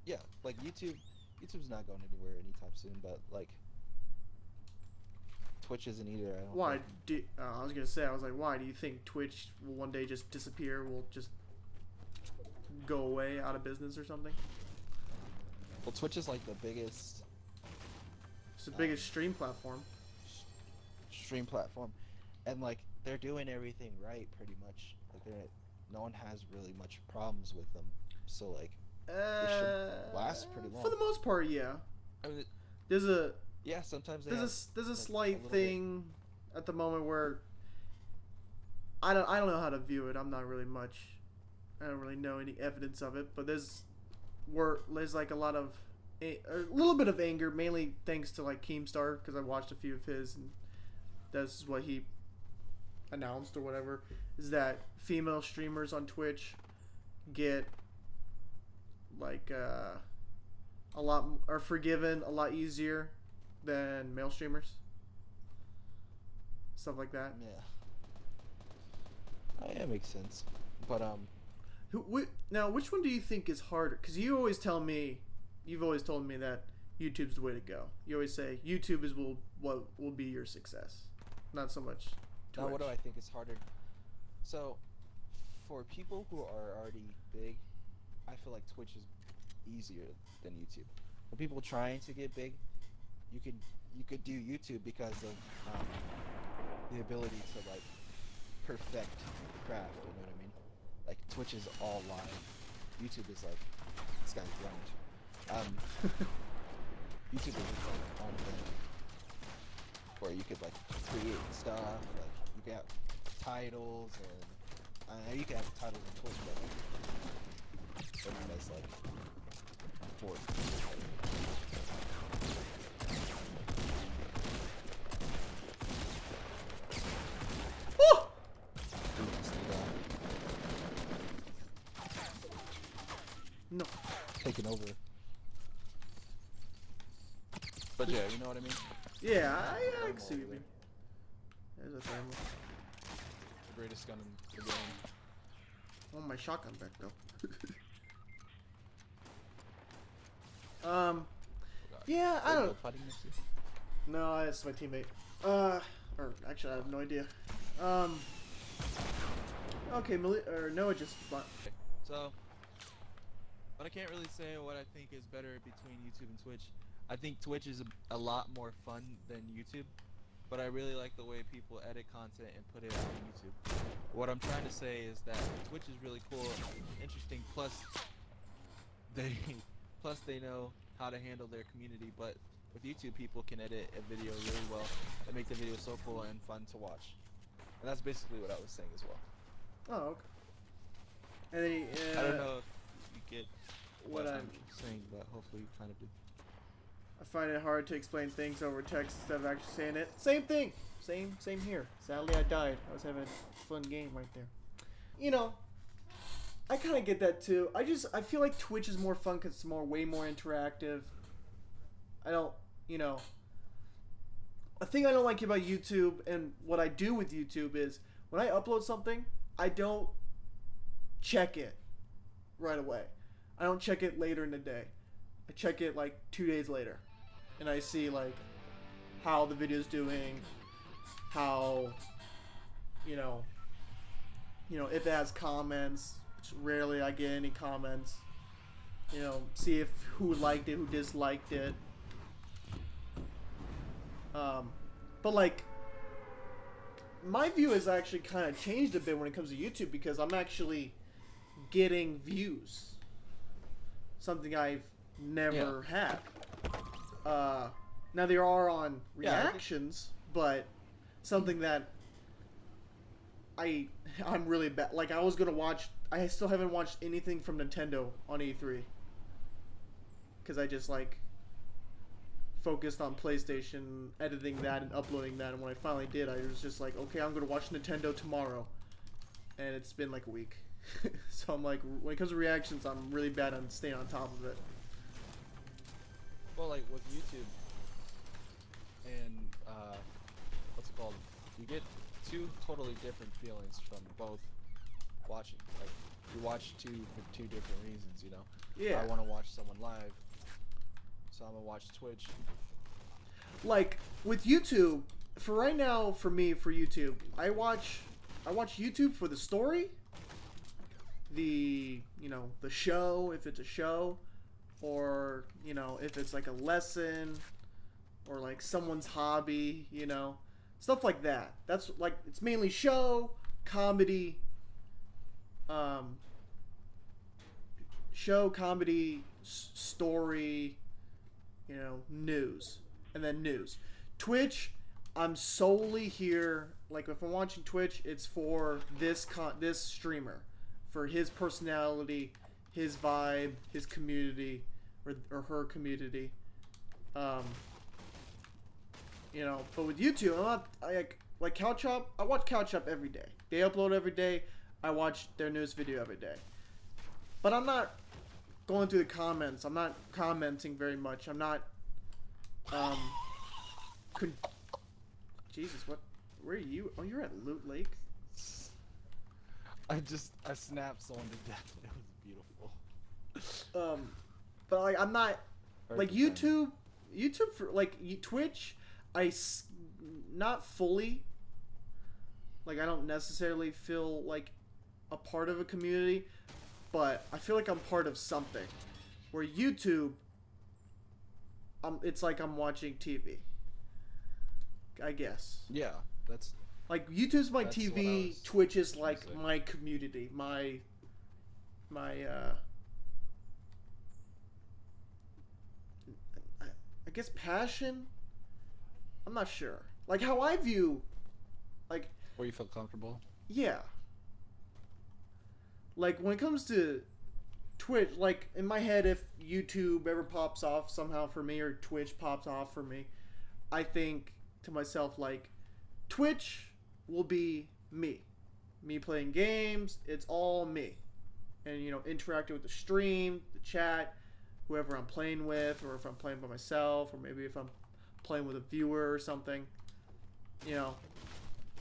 yeah, like YouTube's not going anywhere anytime soon. But like, Twitch isn't either. I don't Why? think. I was gonna say, I was like, why do you think Twitch will one day just disappear? Will just go away, out of business or something? Well, Twitch is like the biggest It's the biggest stream platform. stream platform, and like they're doing everything right pretty much. Like no one has really much problems with them. So like, should last pretty long. For the most part, yeah. I mean, There's a yeah, sometimes they there's a like, slight a little thing at the moment where I don't know how to view it. I don't really know any evidence of it, but there's like a lot of a little bit of anger, mainly thanks to like Keemstar, because I watched a few of his, and this is what he announced or whatever, is that female streamers on Twitch get like a lot are forgiven a lot easier than male streamers, stuff like that. Yeah. Oh, yeah, it makes sense. But now which one do you think is harder? Because you've always told me that YouTube's the way to go. You always say YouTube is what will be your success, not so much Twitch. now what do I think is harder? So, for people who are already big, I feel like Twitch is easier than YouTube. For people trying to get big, you could do YouTube because of the ability to like perfect the craft. You know what I mean? Like Twitch is all live. YouTube is like this guy's blind. YouTube is just like on demand, where you could like create stuff. Like you could have titles, and you can have titles on Twitch, but as like for No. taking over. But yeah, you know what I mean? Yeah, I can see what you mean. There's a thermal. The greatest gun in the game. I want my shotgun back though. Yeah, I don't. Fighting next to you? No, it's my teammate. Or actually, I have no idea. Okay, Noah just fought. So, but I can't really say what I think is better between YouTube and Twitch. I think Twitch is a lot more fun than YouTube, but I really like the way people edit content and put it on YouTube. What I'm trying to say is that Twitch is really cool, interesting, plus they know how to handle their community, but with YouTube people can edit a video really well and make the video so cool and fun to watch. And that's basically what I was saying as well. Oh, okay. And then I don't know if you get what what I'm I'm saying, but hopefully you kind of do. I find it hard to explain things over text instead of actually saying it. Same thing. Same here. Sadly, I died. I was having a fun game right there. You know, I kind of get that too. I feel like Twitch is more fun because it's way more interactive. I don't, a thing I don't like about YouTube and what I do with YouTube is when I upload something, I don't check it right away. I don't check it later in the day. I check it like 2 days later, and I see like how the video's doing, how if it has comments, which rarely I get any comments. See if who liked it, who disliked it. But like my view has actually kind of changed a bit when it comes to YouTube because I'm actually getting views, something I've never had. Now they are on reactions, but something that I'm really bad. Like I was gonna watch. I still haven't watched anything from Nintendo on E3 because I just like focused on PlayStation, editing that and uploading that. And when I finally did, I was just like, okay, I'm gonna watch Nintendo tomorrow, and it's been like a week. So I'm like, when it comes to reactions, I'm really bad on staying on top of it. Well, like with YouTube and what's it called? You get two totally different feelings from both watching. Like you watch two for two different reasons, you know. Yeah. I want to watch someone live, so I'm gonna watch Twitch. Like with YouTube, for right now, for me, for YouTube, I watch YouTube for the story, the show, if it's a show, or if it's like a lesson or like someone's hobby, stuff like that. That's like, it's mainly show, comedy, story, news, and then news. Twitch, I'm solely here, like if I'm watching Twitch, it's for this streamer, for his personality, his vibe, his community, or her community. But with YouTube, Like Couch Up, I watch Couch Up every day. They upload every day. I watch their newest video every day. But I'm not going through the comments. I'm not commenting very much. I'm not. Jesus, what? Where are you? Oh, you're at Loot Lake. I snapped someone to death. It was beautiful. But like I'm not like Very YouTube for like Twitch. Not fully. Like I don't necessarily feel like a part of a community, but I feel like I'm part of something. Where YouTube, it's like I'm watching TV. I guess. Yeah, that's Like YouTube's my That's what I TV, was Twitch is like gonna say. my community, my I guess passion. I'm not sure. Like how I view, like where you feel comfortable. yeah. Like when it comes to Twitch, like in my head, if YouTube ever pops off somehow for me or Twitch pops off for me, I think to myself like, Twitch will be me playing games. It's all me, and you know, interacting with the stream, the chat, whoever I'm playing with, or if I'm playing by myself, or maybe if I'm playing with a viewer or something. You know,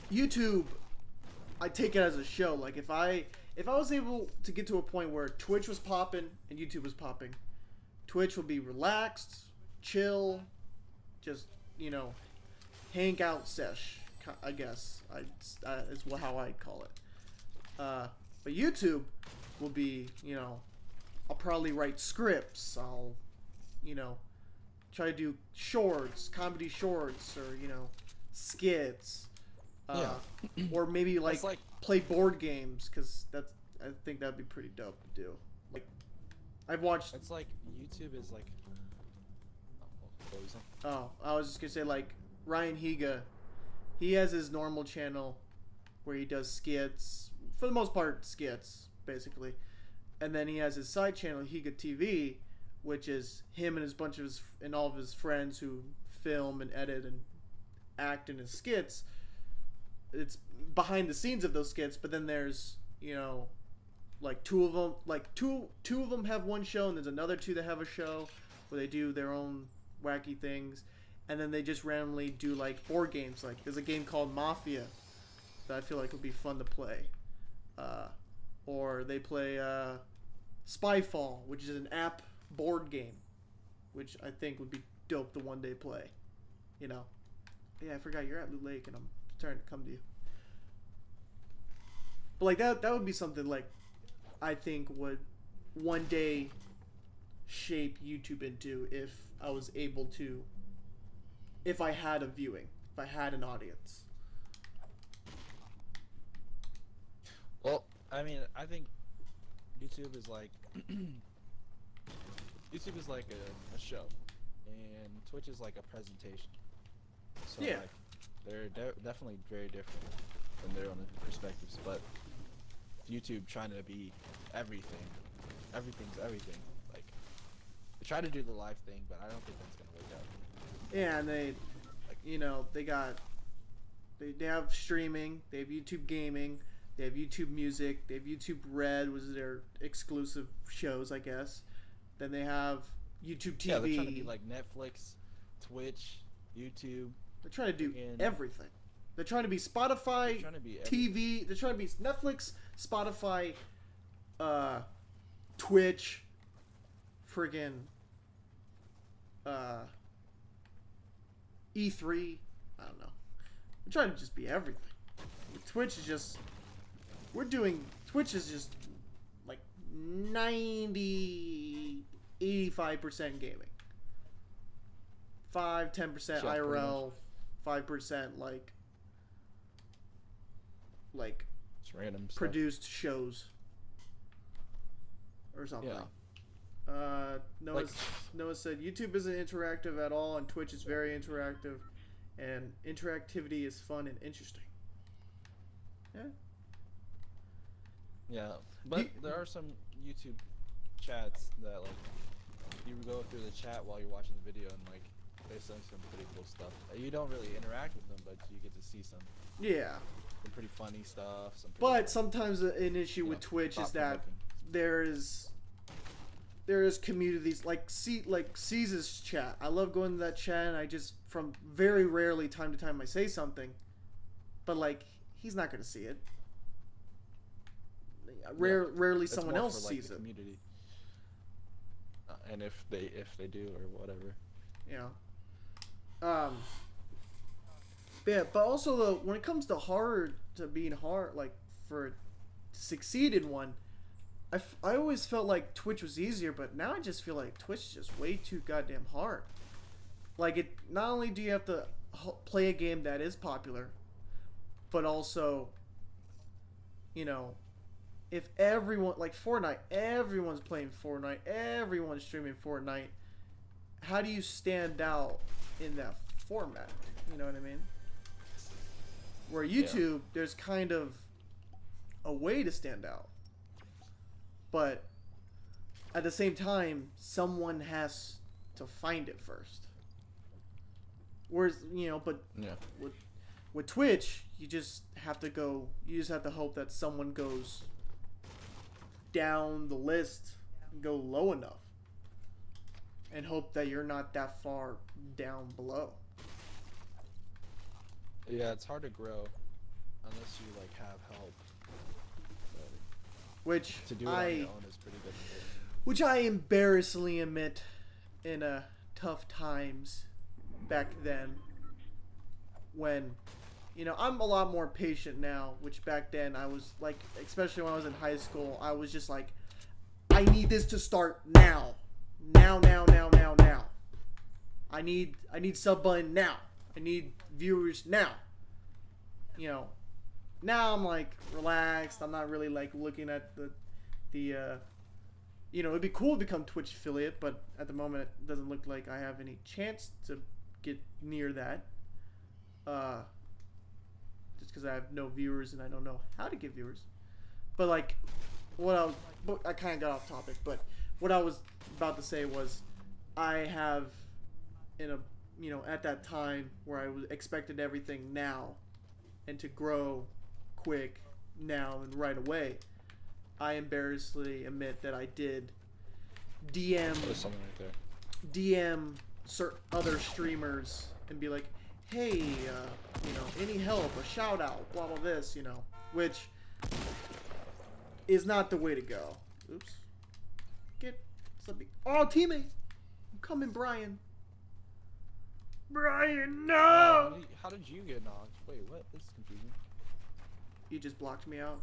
YouTube, I take it as a show. Like if I was able to get to a point where Twitch was popping and YouTube was popping, Twitch would be relaxed, chill, just, you know, hang out sesh, I guess. Is how I'd call it. But YouTube will be, you know, I'll probably write scripts. I'll, you know, try to do shorts, comedy shorts, or, you know, skits. Or maybe like play board games, because I think that'd be pretty dope to do. Like I've watched. It's like YouTube is like. What was that? Oh, I was just gonna say like Ryan Higa, he has his normal channel where he does skits, for the most part skits basically, and then he has his side channel Higa TV, which is him and his bunch of all of his friends who film and edit and act in his skits. It's behind the scenes of those skits, but then there's, you know, like two of them have one show, and there's another two that have a show where they do their own wacky things, and then they just randomly do like board games. Like there's a game called Mafia that I feel like would be fun to play, or they play Spyfall, which is an app board game, which I think would be dope to one day play. You know, yeah, I forgot you're at Loot Lake, and I'm starting to come to you. But like that would be something like I think would one day shape YouTube into, if I was able to, if I had a viewing, if I had an audience. Well, I mean, I think YouTube is like YouTube is like a show, and Twitch is like a presentation. So Yeah. like, they're definitely very different from their own perspectives. But YouTube trying to be everything, everything's everything. Like they try to do the live thing, but I don't think that's gonna work out. Yeah, and they, you know, they have streaming, they have YouTube gaming, they have YouTube music, they have YouTube Red, which is their exclusive shows, I guess. Then they have YouTube TV. Yeah, they're trying to be like Netflix, Twitch, YouTube. They're trying to do Freaking- everything. They're trying to be Spotify, They're trying to be TV. They're trying to be Netflix, Spotify, Twitch, friggin' E3. I don't know. They're trying to just be everything. Twitch is just like 85% gaming. 10% Yeah, IRL, 5% like It's random stuff. produced shows or something. Yeah. Noah said YouTube isn't interactive at all, and Twitch is very interactive, and interactivity is fun and interesting. Yeah. Yeah, but there are some YouTube chats that like you go through the chat while you're watching the video, and like There's some pretty cool stuff. You don't really interact with them, but you get to see some Yeah. pretty funny stuff. But sometimes an issue with Twitch is that there is communities like Caesar's chat. I love going to that chat, and I just from very rarely time to time I say something, but like he's not gonna see it. Rarely someone else for, like, sees the it. Community. And if they do or whatever. Yeah. Yeah, but also though, when it comes to being hard, like for to succeed in one, I always felt like Twitch was easier, but now I just feel like Twitch is just way too goddamn hard. Like it, not only do you have to play a game that is popular, but also, you know, if everyone like Fortnite, everyone's playing Fortnite, everyone's streaming Fortnite. How do you stand out in that format? You know what I mean? Where YouTube, there's kind of a way to stand out. But at the same time, someone has to find it first. Whereas, you know, but with Twitch, you just have to hope that someone goes down the list and go low enough. And hope that you're not that far down below. Yeah, it's hard to grow unless you like have help. Which to do it on your own is pretty difficult. Which I embarrassingly admit in tough times back then, when, you know, I'm a lot more patient now, which back then I was like, especially when I was in high school, I was just like, I need this to start now. Now. I need sub button now. I need viewers now. You know, now I'm like relaxed. I'm not really like looking at the you know, it'd be cool to become Twitch affiliate, but at the moment it doesn't look like I have any chance to get near that. Just because I have no viewers and I don't know how to get viewers. But like, I kind of got off topic, but what I was about to say was, I have at that time where I was expected everything now, and to grow quick now and right away, I embarrassingly admit that I did DM other streamers and be like, hey, any help, a shout out, blah blah this, which is not the way to go. Oops. Get something. Oh, teammate, I'm coming, Brian. Brian, no! How did you get knocked? Wait, what? This is confusing. You just blocked me out.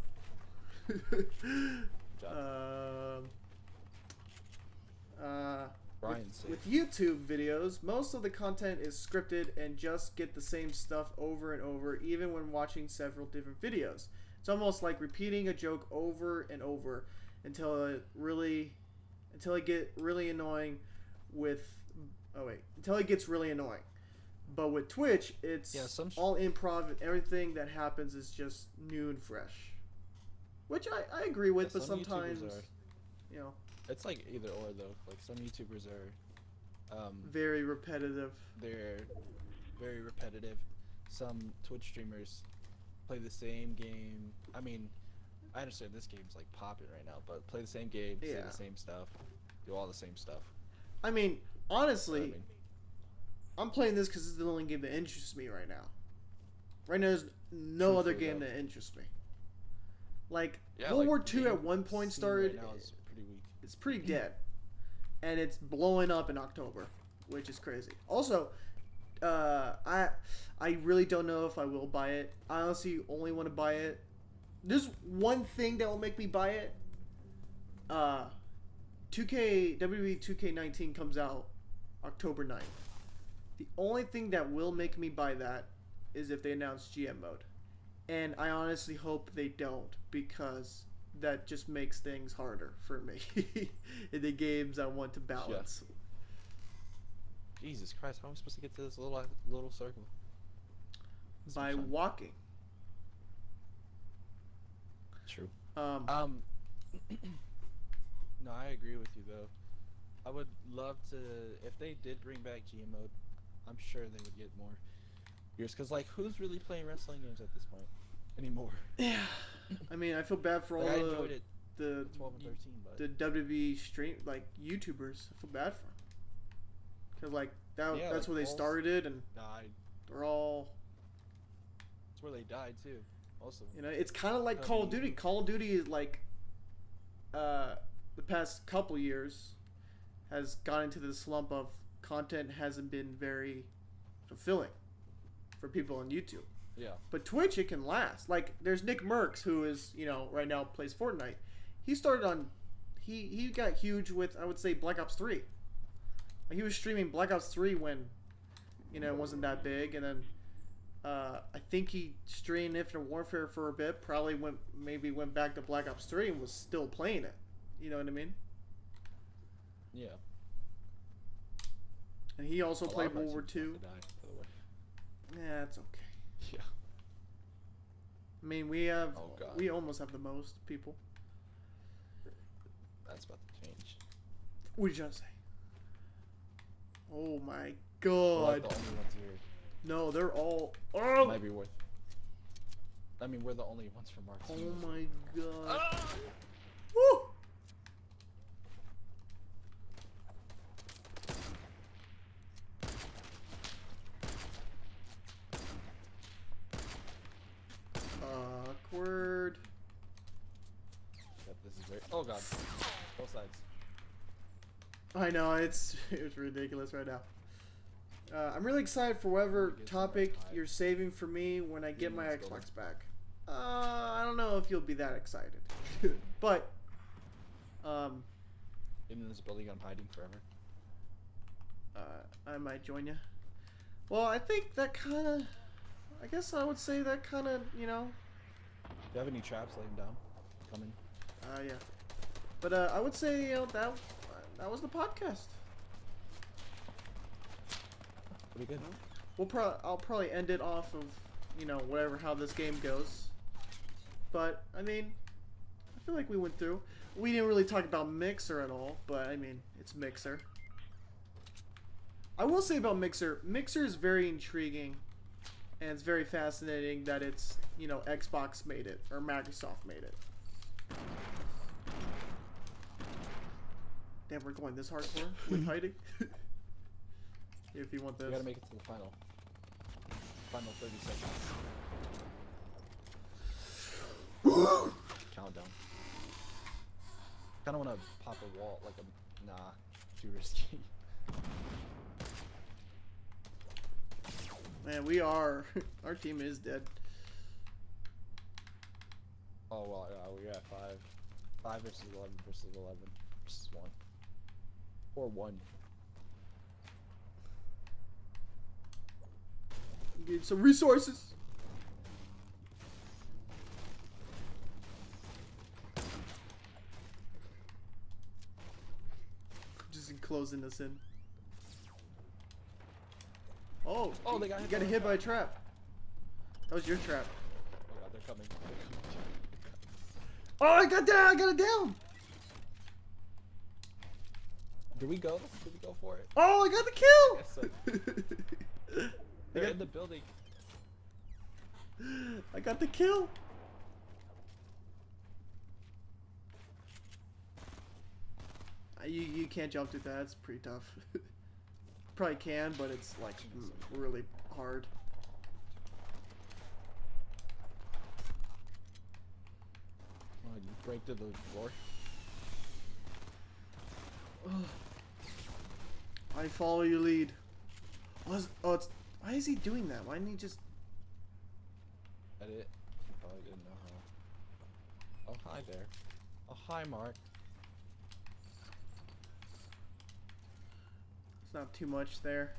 With YouTube videos, most of the content is scripted and just get the same stuff over and over, even when watching several different videos. It's almost like repeating a joke over and over until it gets really annoying. Until it gets really annoying. But with Twitch, it's all improv, and everything that happens is just new and fresh. Which I agree with, but sometimes, it's like either or though. Like some YouTubers are very repetitive. They're very repetitive. Some Twitch streamers play the same game. I mean, I understand this game's like popping right now, but play the same game, say the same stuff, do all the same stuff. I mean, honestly, I'm playing this because it's the only game that interests me right now. Right now, there's no other game that interests me. Like, World War II at one point started. Right now is pretty weak. It's pretty dead. And it's blowing up in October, which is crazy. Also, I really don't know if I will buy it. I honestly only want to buy it. There's one thing that will make me buy it. WWE 2K19 comes out October 9th. The only thing that will make me buy that is if they announce GM mode. And I honestly hope they don't, because that just makes things harder for me in the games I want to balance. Yeah. Jesus Christ, how am I supposed to get to this little circle? By walking. True. No, I agree with you though. I would love to, if they did bring back GM mode, I'm sure they would get more viewers. Cause like, who's really playing wrestling games at this point anymore? Yeah. I mean, I feel bad for all Like, I enjoyed it. the 12 and 13, but the WWE stream like YouTubers. I feel bad for them. Cause like Yeah, that's like where they Paul's started, and died. they're all. That's where they died too. Also, You know, it's kind of like Call of Duty. Call of Duty is like, the past couple years, has gone into the slump of content hasn't been very fulfilling for people on YouTube. yeah. But Twitch, it can last. Like, there's Nick Merckx, who is, you know, right now plays Fortnite. He started on, he got huge with, I would say, Black Ops 3. Like, he was streaming Black Ops 3 when, you know, it wasn't that big, and then I think he streamed Infinite Warfare for a bit. Probably went back to Black Ops 3 and was still playing it. You know what I mean? Yeah. And he also A lot played of our World War teams II. about to die, by the way. Yeah, it's okay. Yeah. I mean, we Oh, God. almost have the most people. That's about to change. What did you just say? Oh my We're like god! the only ones here. No, they're all. Oh! Might be worth. I mean, we're the only ones from our Oh team. my god! Ah! Woo! Awkward. Yep, this is very. Oh god. Both sides. I know it's ridiculous right now. I'm really excited for whatever topic you're saving for me when I get my Xbox back. I don't know if you'll be that excited, but In this building, I'm hiding forever. I might join you. Well, I think that kind of. I guess I would say that kind of, you know. Do you have any traps laying down? Coming. Yeah. But I would say, you know, that was the podcast. Pretty good. I'll probably end it off of, you know, how this game goes. But I mean, I feel like we went through. We didn't really talk about Mixer at all, but I mean, it's Mixer. I will say about Mixer is very intriguing, and it's very fascinating that it's, you know, Xbox made it or Microsoft made it. Damn, we're going this hardcore with hiding. If you want this. You gotta make it to the final. Final 30 seconds. Countdown. Kinda wanna pop a wall, like a. Nah. Too risky. Man, we are. Our team is dead. Oh, well, yeah, we're at 5. 5 versus 11 versus 11 versus 1. Or 1. Get some resources. Just closing this in. Oh, Oh, they got you hit got by a hit by a trap. That was your trap. Oh god, they're coming. Oh, I got down. I got it down. Did we go? Did we go for it? Oh, I got the Yes, sir. kill. They're in the building. I got the kill. You can't jump through that. It's pretty tough. Probably can, but it's like really hard. Oh, you break to the floor. I follow your lead. It's why is he doing that? Why didn't he just? Edit. You probably didn't know how. Oh, hi there. Oh, hi, Mark. It's not too much there.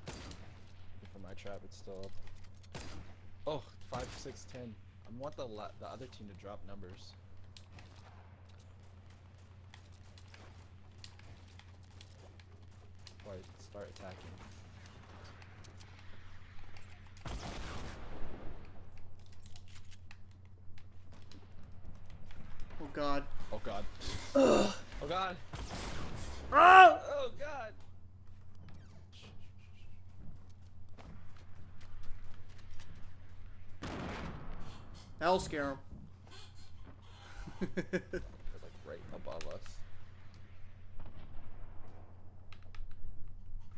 For my trap, it's still up. Oh, 5, 6, 10. I want the other team to drop numbers. Before I start attacking. Oh God. Oh god. Ugh. Oh god. Ah! Oh god. That'll scare him. They're like right above us.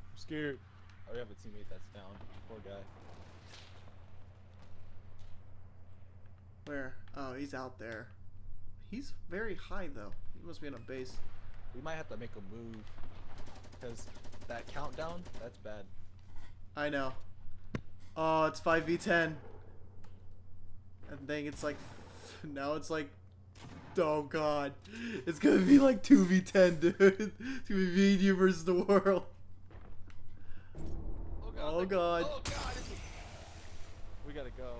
I'm scared. Oh, we have a teammate that's down. Poor guy. Where? Oh, he's out there. He's very high though. He must be in a base. We might have to make a move. Because that countdown, that's bad. I know. Oh, it's 5v10. And then it's like, now it's like, oh god. It's gonna be like 2v10, dude. It's gonna be me and you versus the world. Oh god. Oh god. We gotta go.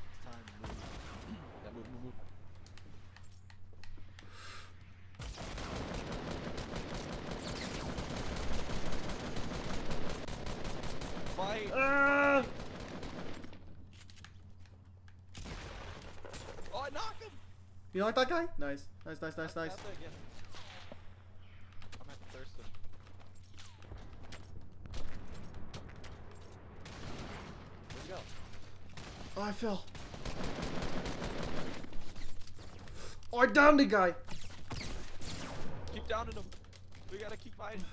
It's time to move. Yeah, move. Fight! Ah! Oh, I knocked him! You like that guy? Nice. Nice. Out there again. I'm at the Thurston. Where'd he go? Oh, I fell. Oh, I downed the guy. Keep downing him. We gotta keep fighting.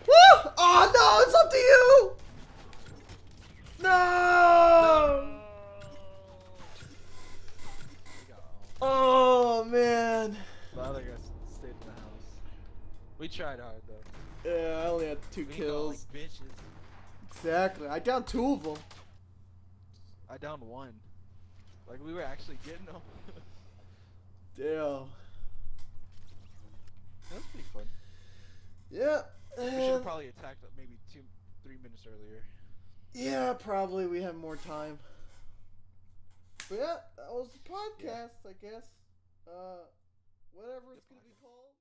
Woo! Oh no, it's up to you! No! We got Oh man. the other guys stayed in the house. We tried hard though. Yeah, I only had 2 We kills. Like bitches. Exactly. I downed 2 of them. I downed 1. Like we were actually getting them. Damn. That was pretty fun. Yeah. We should have probably attacked maybe 2-3 minutes earlier. Yeah, probably we have more time. But yeah, that was the podcast, I guess. Whatever it's gonna be called.